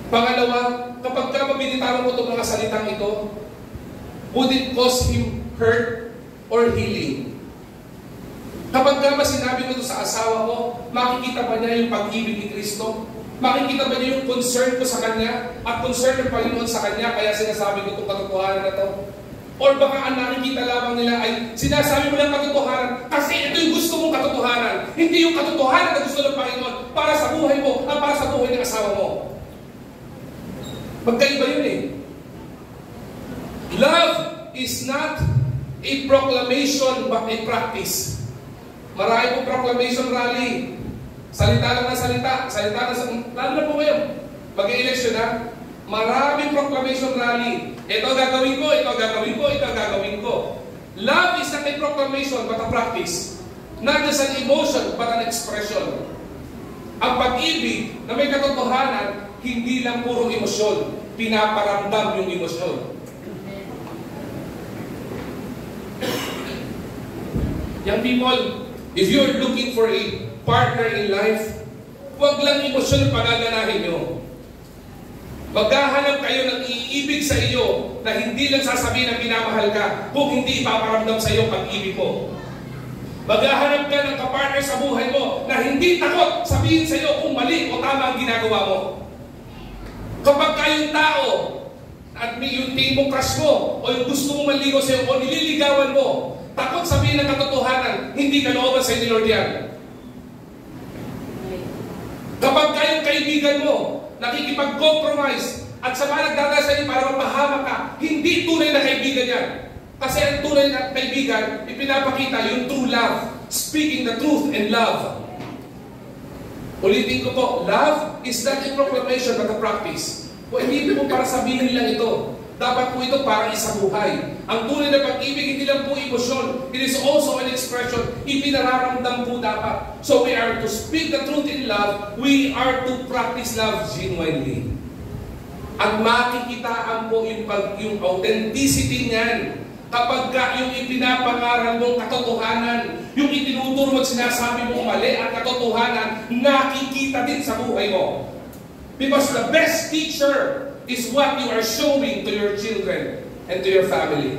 Pangalawa, kapag ka mabinitawan mo itong mga salitang ito, would it cause him hurt or healing? Kapag ka sinabi mo ito sa asawa mo, makikita ba niya yung pag-ibig ni Kristo? Makikita ba niya yung concern ko sa kanya at concern ng Panginoon sa kanya kaya sinasabi ko itong katotohanan na ito? Or baka ang nakikita lamang nila ay sinasabi mo lang katotohanan kasi ito yung gusto mong katotohanan. Hindi yung katotohanan na gusto ng Panginoon para sa buhay mo at para sa buhay ng asawa mo. Magkaiba yun eh. Love is not a proclamation but a practice. Marami po proclamation rally. Salita lang na salita. Lalo na po ngayon. Mag-election na. Maraming proclamation rally. Ito gagawin ko, ito gagawin ko, ito gagawin ko. Love is not a proclamation but a practice. Not just an emotion but an expression. Ang pag-ibig na may katotohanan, hindi lang puro emosyon. Pinaparamdam yung emosyon. Young people, if you're looking for a partner in life, huwag lang emosyon ang pagaganahin nyo. Maghahanap kayo ng iibig sa iyo na hindi lang sasabihin na minamahal ka kung hindi ipaparamdam sa iyo pag-ibig mo. Maghahanap ka ng kapartner sa buhay mo na hindi takot sabihin sa iyo kung mali o tama ang ginagawa mo. Kapag kayong tao at may yung tingin mong crush mo o yung gusto mong maligaw sa iyo o nililigawan mo, takot sabihin ng katotohanan, hindi ka looban sa ni Lord yan. Kapag kayong kaibigan mo, nakikipag-compromise at sa mga nagdadala sa iyo para mapahamak ka, hindi tunay na kaibigan yan. Kasi ang tunay na kaibigan, ipinapakita yung true love, speaking the truth in love. Ulitin ko po, love is not a proclamation but a practice. O hindi po para sabihin lang ito. Dapat po ito para isabuhay. Ang tunay na pag-ibig, hindi lang po emosyon. It is also an expression. Ipinararamdam po dapat. So we are to speak the truth in love. We are to practice love genuinely. At makikitaan po yung authenticity niyan. Kapag ka yung ipinapangaral mong katotohanan, yung itinuturo mo at sinasabi mong mali at katotohanan, nakikita din sa buhay mo. Because the best teacher is what you are showing to your children and to your family.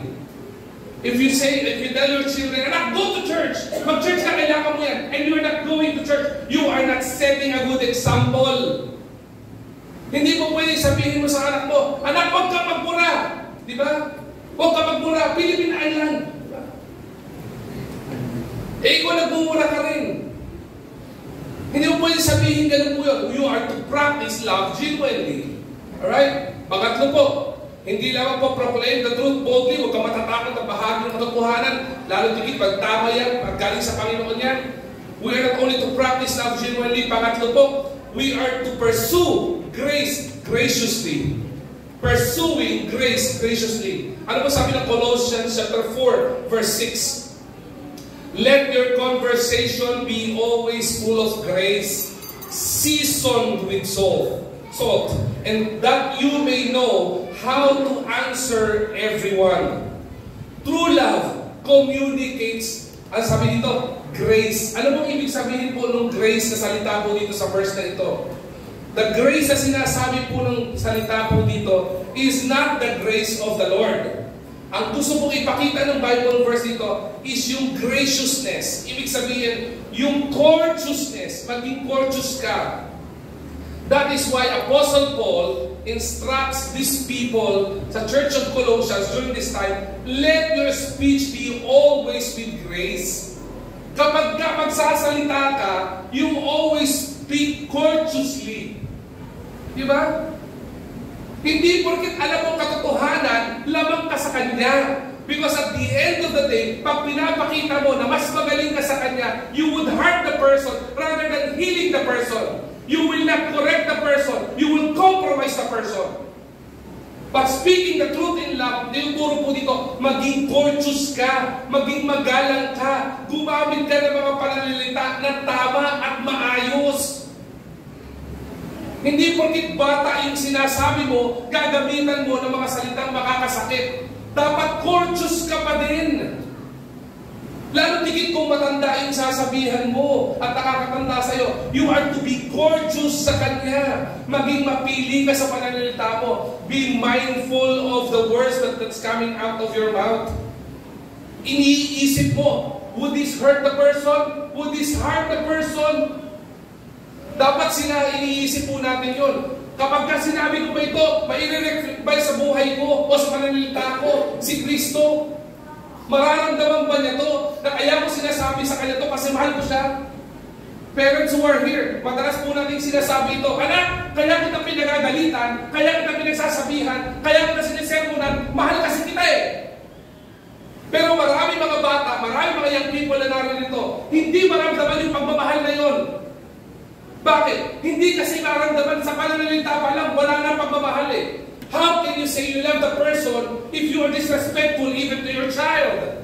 If you tell your children, anak, go to church. Mag-church ka, kailangan mo yan. And you are not going to church. You are not setting a good example. Hindi mo pwede sabihin mo sa anak mo, anak, huwag ka magmura. Di ba? Huwag ka magmura. Pilipinaan lang. Diba? Ikaw nagmumura ka rin. Hindi mo pwede sabihin ganun po yun. You are to practice love genuinely. Alright? Pangatlo po, hindi lamang po proclaim the truth boldly, huwag ka matatakot na bahagi ng katotohanan, lalo tigit pag tama yan, pag galing sa Panginoon yan. We are not only to practice love genuinely, pangatlo po, we are to pursue grace graciously. Pursuing grace graciously. Ano ba sabi ng Colossians chapter 4, verse 6? Let your conversation be always full of grace, seasoned with salt, and that you may know how to answer everyone. True love communicates, ano sabi dito? Grace. Ano bang ibig sabihin po ng grace na salita po dito sa verse na ito? The grace na sinasabi po ng salita po dito is not the grace of the Lord. Ang gusto pong ipakita ng Bible verse dito is yung graciousness. Ibig sabihin, yung courteousness, maging courteous ka. That is why Apostle Paul instructs these people sa Church of Colossians during this time, let your speech be always with grace. Kapag ka magsasalita ka, you always speak courteously. Diba? Hindi porket alam mo katotohanan, lamang ka sa Kanya. Because at the end of the day, pag pinapakita mo na mas magaling ka sa Kanya, you would hurt the person rather than healing the person. You will not correct the person. You will compromise the person. But speaking the truth in love, tinuturo po dito, maging courteous ka, maging magalang ka, gumamit ka ng mga pananalita na tama at maayos. Hindi porkit bata yung sinasabi mo, gagamitan mo ng mga salitang makakasakit. Dapat courteous ka pa din. Lalo tigit kung matanda yung sasabihin sinasabihan mo at nakakatanda sa'yo. You are to be gorgeous sa Kanya. Maging mapili ka sa pananalita mo. Be mindful of the words that's coming out of your mouth. Iniisip mo, would this hurt the person? Would this harm the person? Dapat iniisip po natin yun. Kapag ka sinabi ko ba ito, maire-reflect ba sa buhay ko o sa pananalita ko si Kristo? Mararamdaman ba niya to? Na kaya ko sinasabi sa kanya to kasi mahal ko siya? Parents who are here, madalas po natin sinasabi ito, anak, kaya kita pinagagalitan, kaya kita pinagsasabihan, kaya kita sinisermonan, mahal kasi kita eh. Pero marami mga bata, marami mga young people na naroon hindi maramdaman yung pagmamahal na yon. Bakit? Hindi kasi maramdaman sa pananalita pa lang, wala na pagmamahal eh. How can you say you love the person if you are disrespectful even to your child?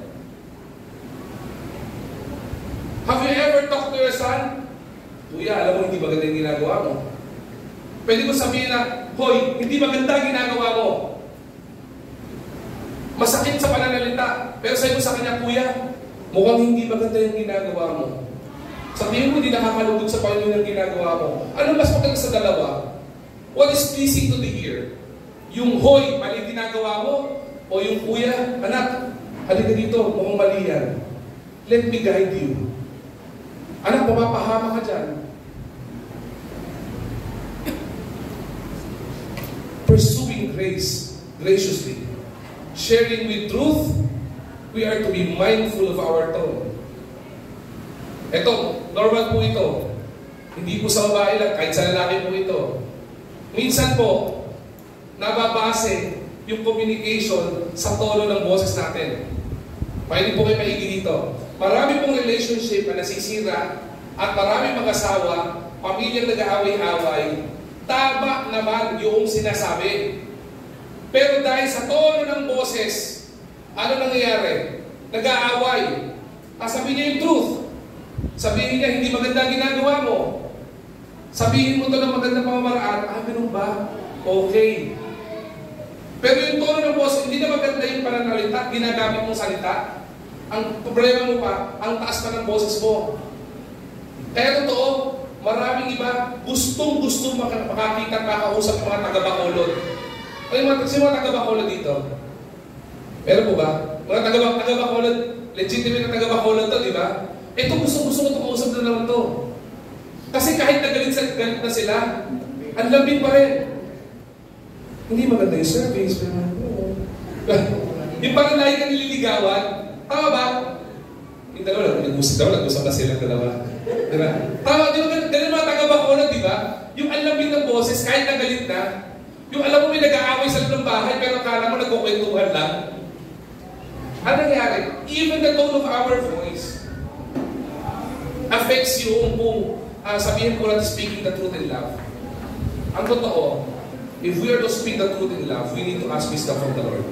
Have you ever talked to your son? Kuya, alam mo hindi maganda yung ginagawa mo. Pwede mo sabihin na, hoy, hindi maganda ang ginagawa mo. Masakit sa pananalita. Pero sabi mo sa kanya, kuya, mukhang hindi maganda yung ginagawa mo. Sabihin mo, hindi nakakalugod sa Panginoon yung ginagawa mo. Ano mas maganda sa dalawa? What is pleasing to the ear? Yung hoy, mali ginagawa mo? O yung kuya, anak, halika dito, mukhang mali yan. Let me guide you. Anak, mapapahama ka dyan. Pursuing grace, graciously. Sharing with truth, we are to be mindful of our tone. Ito, normal po ito. Hindi po sa babae lang, kahit sa lalaki po ito. Minsan po, nababase yung communication sa tono ng boses natin. Pwede po kayo maigi dito. Marami pong relationship na nasisira at marami mag-asawa, pamilyang nag-aaway-away, tama naman yung sinasabi. Pero dahil sa tono ng boses, ano nangyayari? Nag-aaway. Sabihin niya yung truth. Sabihin niya, hindi maganda ginagawa mo. Sabihin mo ito ng magandang pamamaraan. Ganun ba? Okay. Pero yung tono ng boses, hindi na maganda yung pananalita, ginagamit mong salita. Ang problema mo pa, ang taas pa ng boses mo. Kaya totoo, maraming iba gustong-gustong makakita, makausap mga taga-Bacolod. Sino mga taga-Bacolod dito? Meron po ba? Mga taga-Bacolod, legitimate na taga-Bacolod to, di ba? Ito gusto-gusto ko tumausap na naman to. Kasi kahit nagalit na sila, ang lambing pa rin. Hindi maganda yung service, pero yung parang lahi ka nililigawan, tama ba? Yung dalawa, nag-usap na silang dalawa. Diba? Tama, di ba? Ganun mga taga-Bacolod, di ba? Yung ang lambing ng boses, kahit nagalit na, yung alam mo may nag-aaway sa loob ng bahay, pero akala mo nagkukwentuhan lang. Ano nangyari? Even the tone of our voice affects yung kung sabihin ko natin speaking the truth in love. Ang totoo, if we are to speak the truth in love, we need to ask wisdom from the Lord.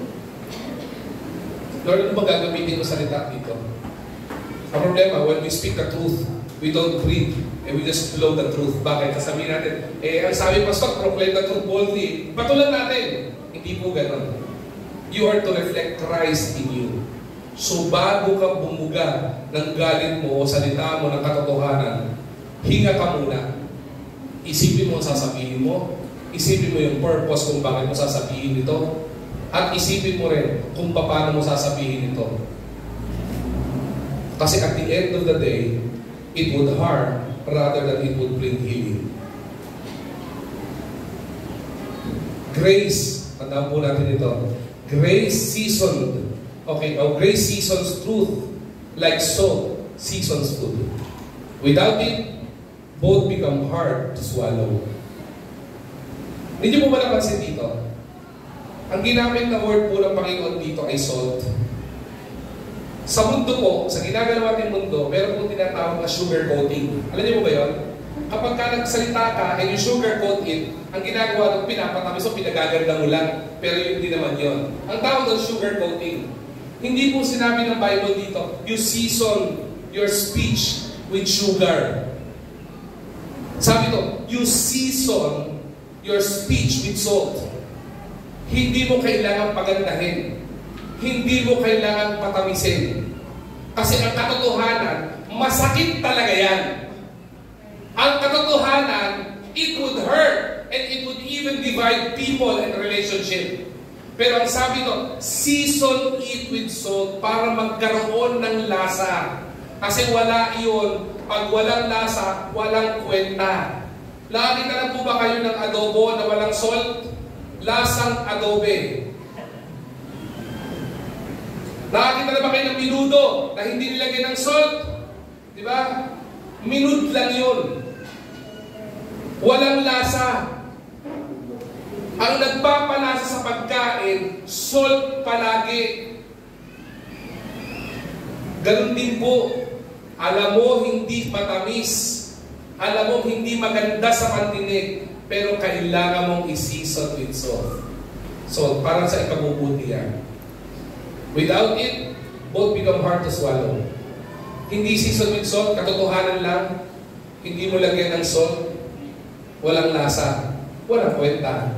Lord, ano ba gagamitin ko salita dito? Ang problema, when we speak the truth, we don't breathe, and we just flow the truth. Bakit? Sasabihin natin, ang sabi pastor, proclaim the truth boldly. Patulan natin. Hindi po ganun. You are to reflect Christ in you. So bago ka bumuga ng galit mo o salita mo ng katotohanan, hinga ka muna. Isipin mo ang sasabihin mo. Isipin mo yung purpose kung bakit mo sasabihin ito. At isipin mo rin kung paano mo sasabihin ito. Kasi at the end of the day, it would harm rather than it would bring healing. Grace, tandaan po natin ito. Grace seasoned. Okay, grace seasons truth like salt seasons food. Without it, both become hard to swallow. Hindi mo ba napansin dito? Ang ginamit na word po ng Panginoon dito ay salt. Sa mundo po, sa ginagalawa natin mundo, meron po tinatawag na sugar coating. Alam niyo mo ba yun? Kapag ka nagsalita ka and you sugar coat it, ang ginagawa doon pinapatamis o pinagaganda mo lang. Pero yun hindi naman yun. Ang tawag doon sugar coating. Hindi po sinabi ng Bible dito, you season your speech with sugar. Sabi to, you season your speech with salt. Hindi mo kailangan pagandahin. Hindi mo kailangan patamisin. Kasi ang katotohanan, masakit talaga yan. Ang katotohanan, it would hurt and it would even divide people and relationship. Pero ang sabi no, season it with salt para magkaroon ng lasa. Kasi wala iyon, pag walang lasa, walang kwenta. Nakakita na po ba kayo ng adobo na walang salt? Lasang adobe. Nakakita na ba kayo ng minudo na hindi nilagyan ng salt? Di ba? Minute lang yun. Walang lasa. Ang nagpapalasa sa pagkain, salt palagi. Ganun din po, alam mo hindi matamis, alam mo hindi maganda sa pandinig, pero kailangan mong i-season with salt. Salt, para sa ikabubuti yan. Without it, both become hard to swallow. Hindi season with salt, katotohanan lang, hindi mo lagyan ng salt, walang lasa, walang kwenta.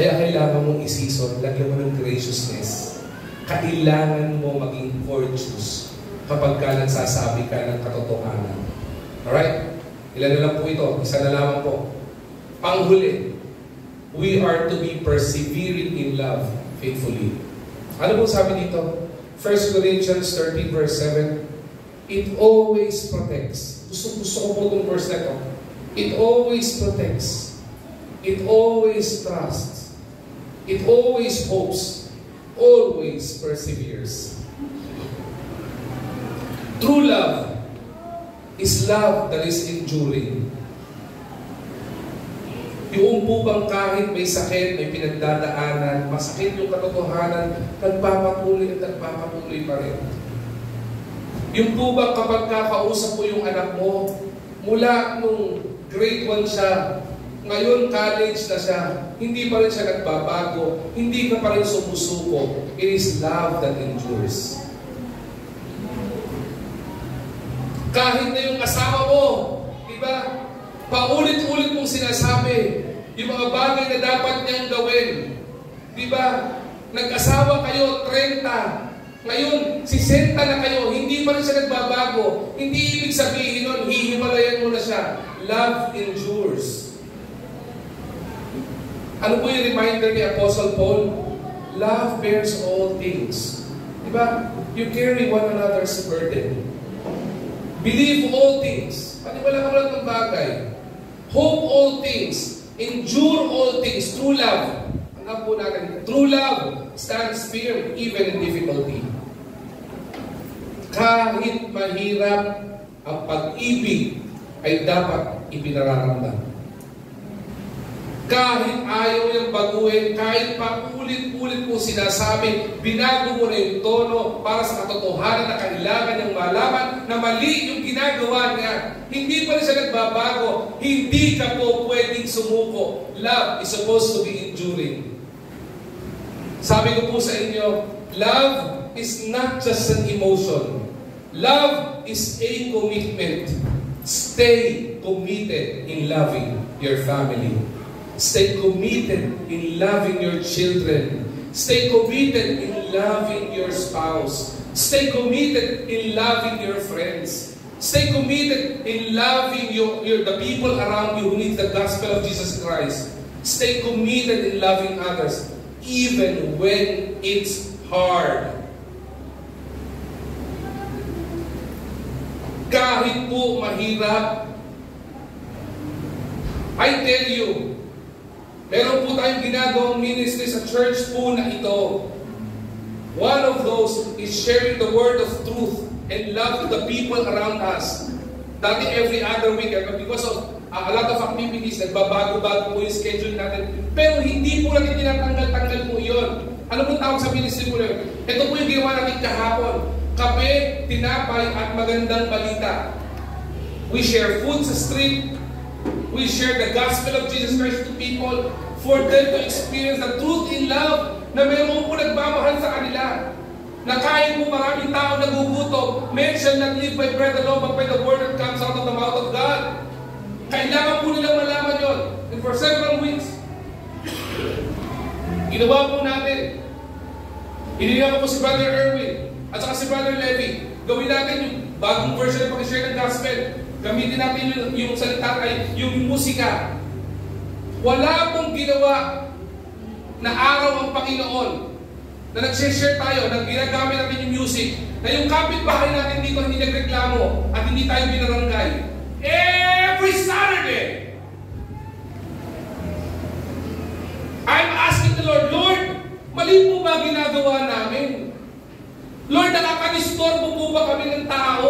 Kaya kailangan mong i-season, lagyan mo ng graciousness. Kailangan mo maging courteous kapag ka nagsasabi ka ng katotohanan. Alright? Ilan na lang po ito? Isa na lamang po. Panghuli, we are to be persevering in love faithfully. Ano po sabi dito? 1 Corinthians 13 verse 7, it always protects. Gusto ko po itong verse na ito. It always protects. It always trusts. It always hopes, always perseveres. True love is love that is enduring. Yung po bang kahit may sakit, may pinagdadaanan, masakit yung katotohanan, nagpapatuloy at nagpapatuloy pa rin. Yung po bang kapag kakausap mo yung anak mo, mula nung grade 1 siya, ngayon, college na siya, hindi pa rin siya nagbabago, hindi ka pa rin sumusuko. It is love that endures. Kahit na yung asawa mo, di ba? Paulit-ulit mong sinasabi yung mga bagay na dapat niyang gawin. Di ba? Nag-asawa kayo, 30. Ngayon, 60 na kayo, hindi pa rin siya nagbabago. Hindi ibig sabihin nun, hihimalayan mo na siya. Love endures. Ano po yung reminder ni Apostle Paul? Love bears all things. Diba? You carry one another's burden. Believe all things. Paniwala ka mo lang ng bagay. Hope all things. Endure all things. True love. Hanggang po natin. True love stands firm even in difficulty. Kahit mahirap, ang pag-ibig ay dapat ipinararamdam. Kahit ayaw niyang baguhin, kahit pa ulit-ulit po sinasabi, binago mo na yung tono para sa katotohanan na kailangan niyang malaman na mali yung ginagawa niya. Hindi pa rin siya nagbabago. Hindi ka po pwedeng sumuko. Love is supposed to be enduring. Sabi ko po sa inyo, love is not just an emotion. Love is a commitment. Stay committed in loving your family. Stay committed in loving your children. Stay committed in loving your spouse. Stay committed in loving your friends. Stay committed in loving the people around you who need the gospel of Jesus Christ. Stay committed in loving others, even when it's hard. Kahit po mahirap, I tell you, meron po tayong ginagawang ministry sa church po na ito. One of those is sharing the word of truth and love to the people around us. Dati every other week, because of a lot of activities, nagbabago-bago po yung schedule natin. Pero hindi po natin tinatanggal-tanggal po yun. Ano po tawag sa ministry po na yun? Ito po yung ginawa natin kahapon. Kape, tinapay, at magandang balita. We share food sa street. We share the gospel of Jesus Christ to people for them to experience the truth in love na mayroon po nagmamahal sa kanila. Nakain po maraming tao nagugutom. Men shall not live by bread alone but by the word that comes out of the mouth of God. Kailangan po nilang malaman yun. And for several weeks, ginawa po natin. Inilang po si Brother Erwin. At saka si Brother Levy, gawin natin yung bagong version ng pag-share ng gospel. Gamitin natin yung salita ay yung musika. Wala pong ginawa na araw ang Panginoon na nag-share tayo, na ginagamit natin yung music, na yung kapitbahay natin dito hindi nagreklamo at hindi tayo binarangay. Every Saturday, I'm asking the Lord, Lord, mali po ba ginagawa namin? Lord, nakakadistorbo po ba kami ng tao?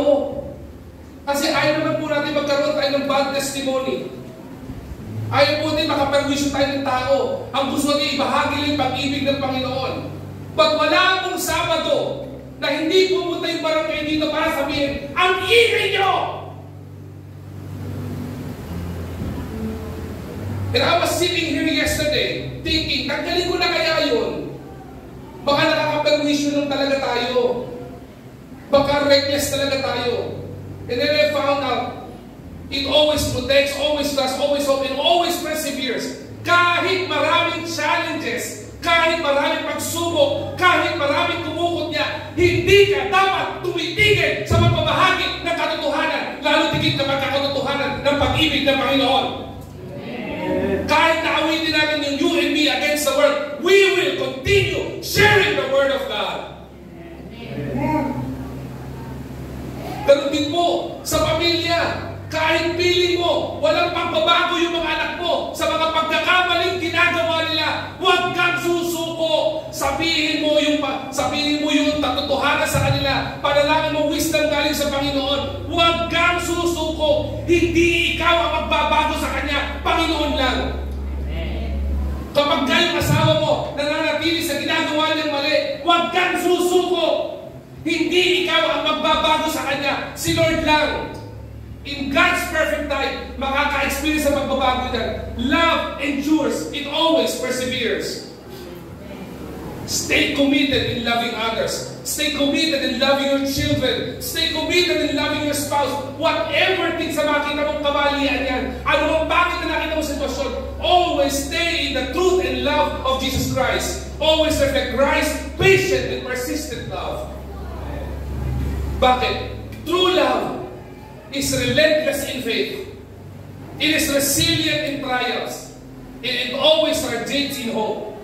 Kasi ayaw naman po natin magkaroon tayo ng bad testimony. Ayaw po din makaperwisyo tayo ng tao. Ang gusto natin ibahagi lang yung pag-ibig ng Panginoon. Pag wala pong Sabado na hindi pumunta yung barangay dito para sabihin, ang ingay nyo! And I was sitting here yesterday thinking, tanggalin ko na kaya yun. Baka nakakaperwisyo lang talaga tayo. Baka reckless talaga tayo. And then I found out, it always protects, always does, always hope, and always perseveres. Kahit maraming challenges, kahit maraming pagsubok, kahit maraming kumukot niya, hindi ka dapat tumitigil sa magbabahagi ng katotohanan, lalo tigit na magkakatotohanan ng pag-ibig ng Panginoon. Kahit naawitin natin yung you and me against the world, we will continue sharing the Word of God. Ganun din po sa pamilya. Kahit piling mo, walang pagbabago yung mga anak mo sa mga pagkakamaling ginagawa nila, huwag kang susuko. Sabihin mo yung katotohanan sa kanila. Panalangin mo wisdom galing sa Panginoon. Huwag kang susuko. Hindi ikaw ang magbabago sa Kanya. Panginoon lang. Kapag kayong asawa mo nananatili sa ginagawa niyang mali, huwag kang susuko. Hindi ikaw ang magbabago sa Kanya. Si Lord lang. In God's perfect time, makaka-experience sa pagbabago niyan. Love endures. It always perseveres. Stay committed in loving others. Stay committed in loving your children. Stay committed in loving your spouse. Whatever things na makita mong kamalian yan, ano ang bakit na nakita mong sitwasyon, always stay in the truth and love of Jesus Christ. Always reflect Christ's patient and persistent love. Bakit? True love is relentless in faith. It is resilient in trials. It always radiates in hope.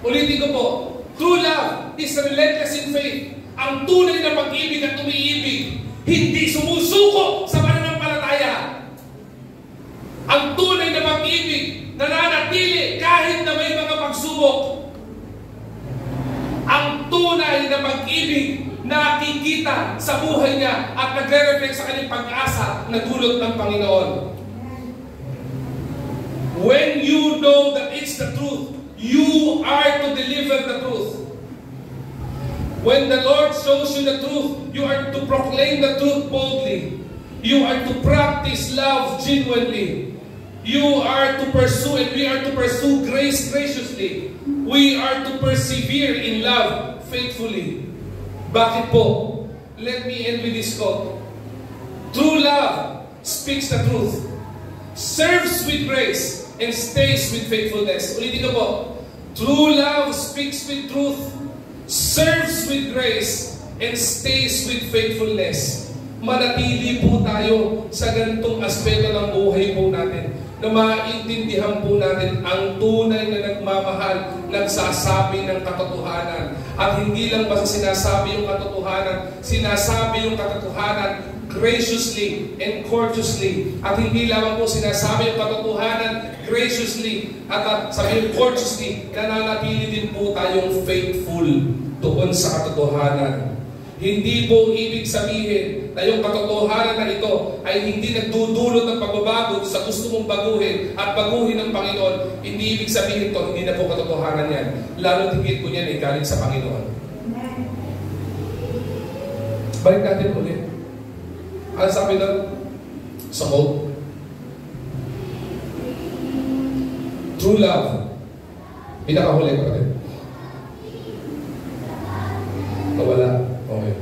Ulitin ko po, true love is relentless in faith. Ang tunay na pag-ibig at umiibig, hindi sumusuko sa pananampalataya. Ang tunay na pag-ibig, nananatili kahit na may mga pagsubok. Ang tunay na pag-ibig, nakikita sa buhay niya at nagre-reflect sa kanyang pag-asa na dulot ng Panginoon. When you know that it's the truth, you are to deliver the truth. When the Lord shows you the truth, you are to proclaim the truth boldly. You are to practice love genuinely. You are to pursue, and we are to pursue grace graciously. We are to persevere in love faithfully. Bakit po? Let me end with this quote. True love speaks the truth, serves with grace, and stays with faithfulness. Ulitin ko po. True love speaks with truth, serves with grace, and stays with faithfulness. Manatili po tayo sa ganitong aspeto ng buhay po natin, na maintindihan po natin ang tunay na nagmamahal, nagsasabi ng katotohanan. At hindi lang basta sinasabi yung katotohanan, sinasabi yung katotohanan graciously and courteously. At hindi lamang po sinasabi yung katotohanan graciously at sabi yung courteously, nananatili din po tayong faithful doon sa katotohanan. Hindi po ibig sabihin na yung katotohanan na ito ay hindi nagdudulot ng pagbabago sa gusto mong baguhin at baguhin ng Panginoon. Hindi ibig sabihin ito, hindi na po katotohanan yan. Lalo tigit po niyan ay galing sa Panginoon. Balik natin ulit. Ano sabi doon? Sa hope. True love. Pinakahuli ko rin. Nawala. Okay.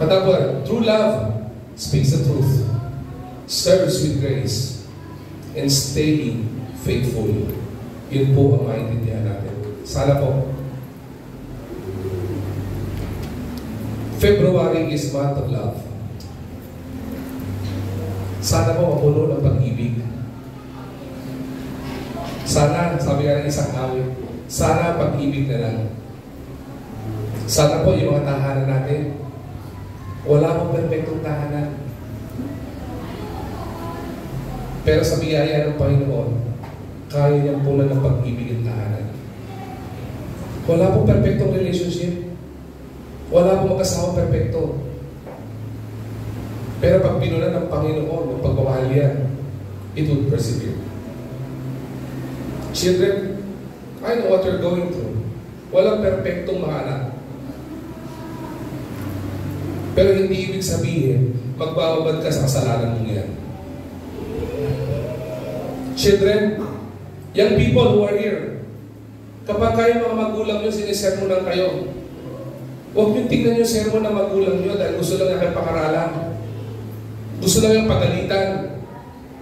Patapos, true love speaks the truth, serves with grace, and staying faithful. Yun po ang maintindihan natin. Sana po February is month of love. Sana po mapuno ng pag-ibig. Sana, sabi nga ng isang awit, sana pag-ibig na lang. Sana po yung mga tahanan natin, wala pong perfectong tahanan. Pero sa biyaya ng Panginoon, kaya niyang punan ng pag-ibig ang tahanan. Wala pong perfectong relationship. Wala pong mag-asawang perfecto. Pero pag pinunan ng Panginoon, ng pagmamahal yan, it would persevere. Children, I know what you're going through. Walang perfectong mga anak. Pero hindi ibig sabihin, magbababad ka sa kasalanan mong yan. Children, young people who are here, kapag kayo mga magulang nyo, sinisermonan kayo. Huwag nyo tingnan yung sermon ng magulang nyo dahil gusto lang kayo pakaralan. Gusto lang yung pagalitan.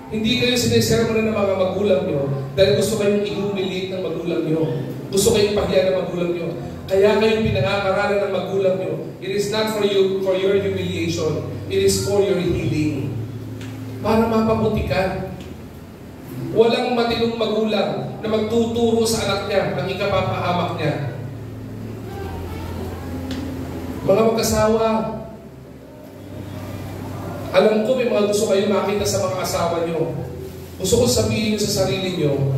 Hindi kayo sinisermonan ng mga magulang nyo dahil gusto kayong i-humiliate ng magulang nyo. Gusto kayong pahiya ng magulang nyo. Kaya kayong pinangakaralan ng magulang nyo. It is not for you, for your humiliation. It is for your healing. Para mapabuti ka. Walang matinong magulang na magtuturo sa anak niya ng ikapapahamak niya. Mga mag-asawa, alam ko may mga gusto kayo makita sa mga asawa nyo. Gusto ko sabihin nyo sa sarili nyo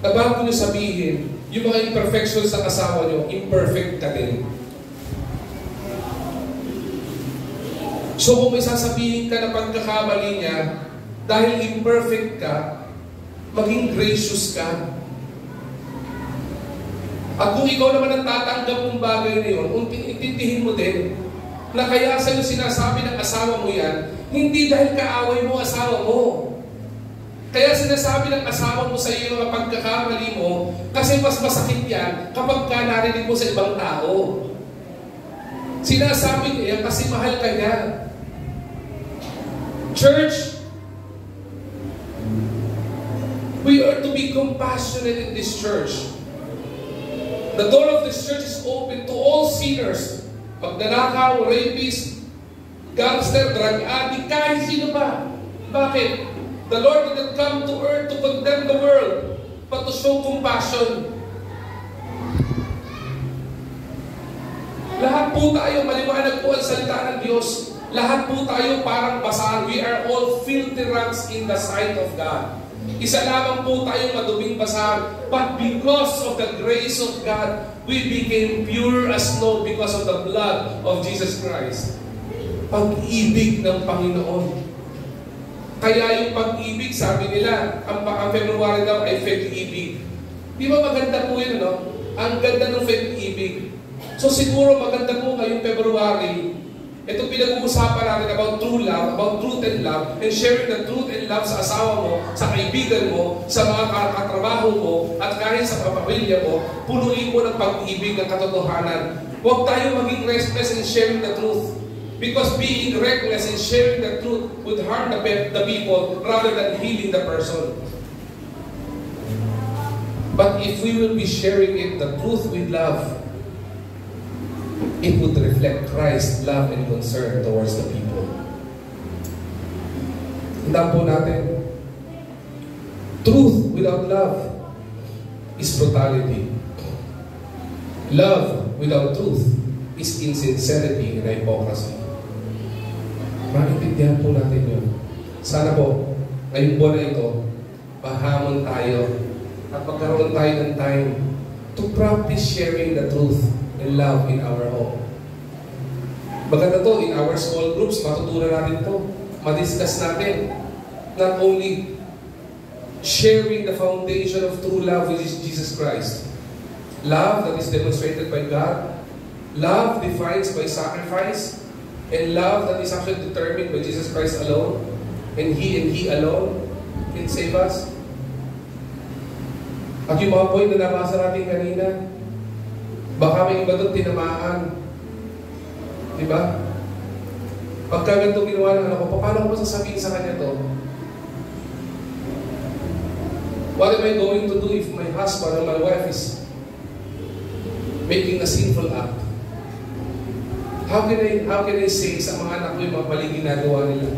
na bago nyo sabihin yung mga imperfections ng asawa nyo, imperfect ka din. So kung may sasabihin ka na pagkakamali niya, dahil imperfect ka, maging gracious ka. At kung ikaw naman ang tatanggap ng bagay na yun, intindihin mo din na kaya sa'yo sinasabi ng asawa mo yan, hindi dahil kaaway mo asawa mo. Kaya sinasabi ng asawa mo sa iyo ang pagkakamali mo, kasi mas masakit yan kapag ka narinig mo sa ibang tao. Sinasabi niya yan kasi mahal ka niya. Church, we are to be compassionate in this church. The door of this church is open to all sinners. Magnanakaw, rapist, gangster, drug addict, kahit sino ba. Bakit? The Lord did not come to earth to condemn the world, but to show compassion. Lahat po tayo, maliwanag po ang salita ng Diyos. Lahat po tayo parang basal. We are all filthy rags in the sight of God. Isa lamang po tayong maduming basal. But because of the grace of God, we became pure as snow because of the blood of Jesus Christ. Pag-ibig ng Panginoon. Kaya yung pag-ibig, sabi nila, ang February daw ay fake-ibig. Di ba maganda po yun, no? Ang ganda ng fake-ibig. So siguro maganda po ngayong February, ito pinag-uusapan natin about true love, about truth and love, and sharing the truth and love sa asawa mo, sa kaibigan mo, sa mga katrabaho mo, at kahit sa pamilya mo, punuin mo ng pag-ibig ng katotohanan. Huwag tayo maging restless in sharing the truth. Because being reckless in sharing the truth would harm the people rather than healing the person. But if we will be sharing it, the truth with love, it would reflect Christ's love and concern towards the people. Tandaan po natin, truth without love is brutality. Love without truth is insincerity and hypocrisy. Maintindihan po natin yun. Sana po, ngayong buwan na ito, mahamon tayo at magkaroon tayo ng time to practice sharing the truth and love in our home. Maganda to, in our small groups, matutunan natin to. Madiscuss natin. Not only sharing the foundation of true love, which is Jesus Christ. Love that is demonstrated by God. Love defined by sacrifice. And love that is actually determined by Jesus Christ alone. And He alone can save us. At yung mga point na nabasa natin kanina, baka may iba doon tinamaan. Diba? Pagka ganito ginawa ng anak ko, paano ko sasabihin sa kanya to? What am I going to do if my husband or my wife is making a sinful act? How can I say sa mga anak ko yung mga maling ginagawa nila?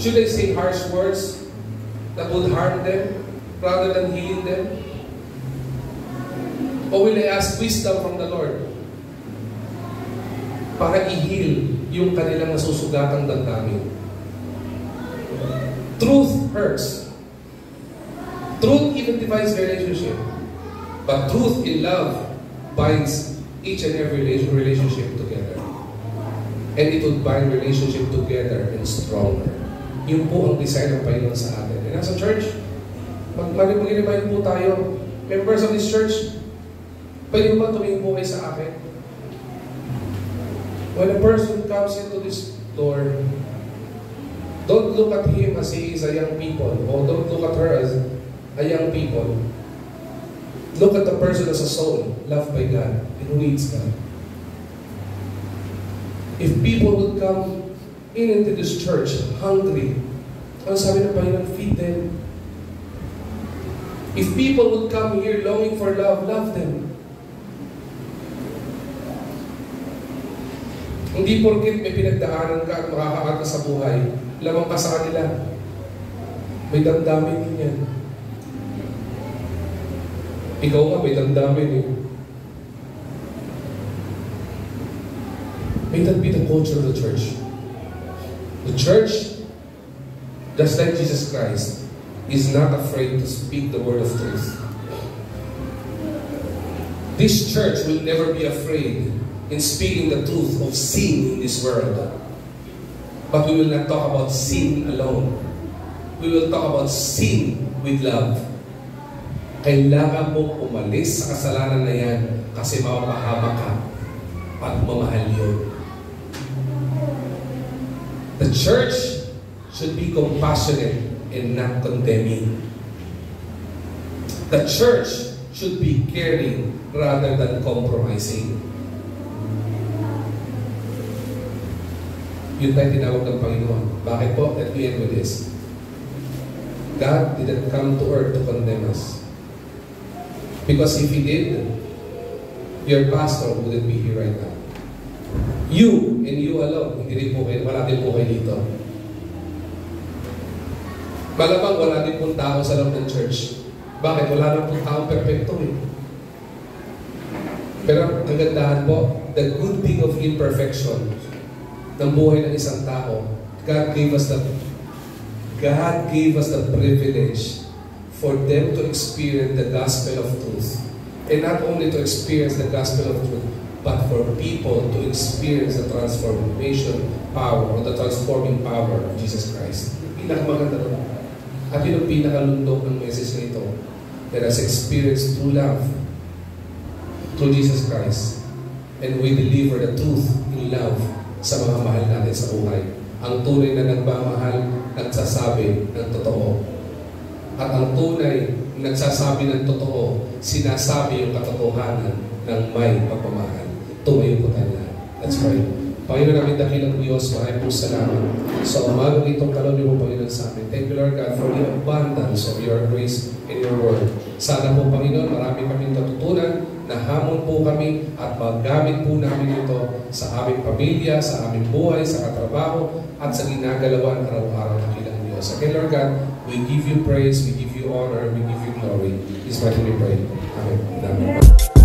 Should I say harsh words that would harm them rather than healing them? Or will I ask wisdom from the Lord para i-heal yung kanilang nasusugatang damdamin? Truth hurts. Truth even divides relationship. But truth in love binds each and every relationship together. And it would bind relationship together and stronger. Yun po ang design ng Panginoon sa atin. And as a church, mag-invite po tayo. Members of this church, pwede ba tumingin po kayo sa akin? When a person comes into this door, don't look at him as he is a young people, or don't look at her as a young people. Look at the person as a soul, loved by God, and who needs God. If people would come into this church hungry, ano sabi ng Panginoon? Feed them. If people would come here longing for love, love them. Hindi porket may pinagdaanan ka at makakaata sa buhay, lamang ka sa kanila. May damdamin din yan. Ikaw nga, may damdamin eh. May that be the culture of the church. The church, just like Jesus Christ, is not afraid to speak the word of truth. This church will never be afraid in speaking the truth of sin in this world. But we will not talk about sin alone. We will talk about sin with love. Kailangan mo umalis sa kasalanan na yan kasi mapapahama ka pag mamahal yun. The church should be compassionate and not condemning. The church should be caring rather than compromising. Yun tayo tinawag ng Panginoon. Bakit po? Let me end with this. God didn't come to earth to condemn us. Because if He did, your pastor wouldn't be here right now. You and you alone, hindi rin po kayo, wala din po kayo dito. Malamang wala din pong tao sa loob ng church. Bakit? Wala lang pong taong perfecto eh. Pero ang gandahan po, the good thing of imperfection ng buhay ng isang tao, God gave us the privilege for them to experience the gospel of truth. And not only to experience the gospel of truth, but for people to experience the transformation power or the transforming power of Jesus Christ. Pinakamaganda doon. At yun ang pinakalundok ng message na ito. Let us experience true love through Jesus Christ. And we deliver the truth in love sa mga mahal natin sa buhay. Ang tunay na nagmamahal, nagsasabi ng totoo. At ang tunay na nagsasabi ng totoo, sinasabi yung katotohanan ng may pagmamahal. Tumayo po tayo lahat. Let's pray. Panginoon namin dakilang Diyos, maraming po salamat sa umagang itong kaloob mo, Panginoon, sa amin. Thank you, Lord God, for the abundance of your grace and your word. Sana po, Panginoon, marami kaming natutunan, na hamon po kami at magamit po namin ito sa aming pamilya, sa aming buhay, sa katrabaho, at sa ginagalawan araw-araw ng kilang Diyos. Again, Lord God, we give you praise, we give you honor, we give you glory. This is what we pray. Amen. Amen.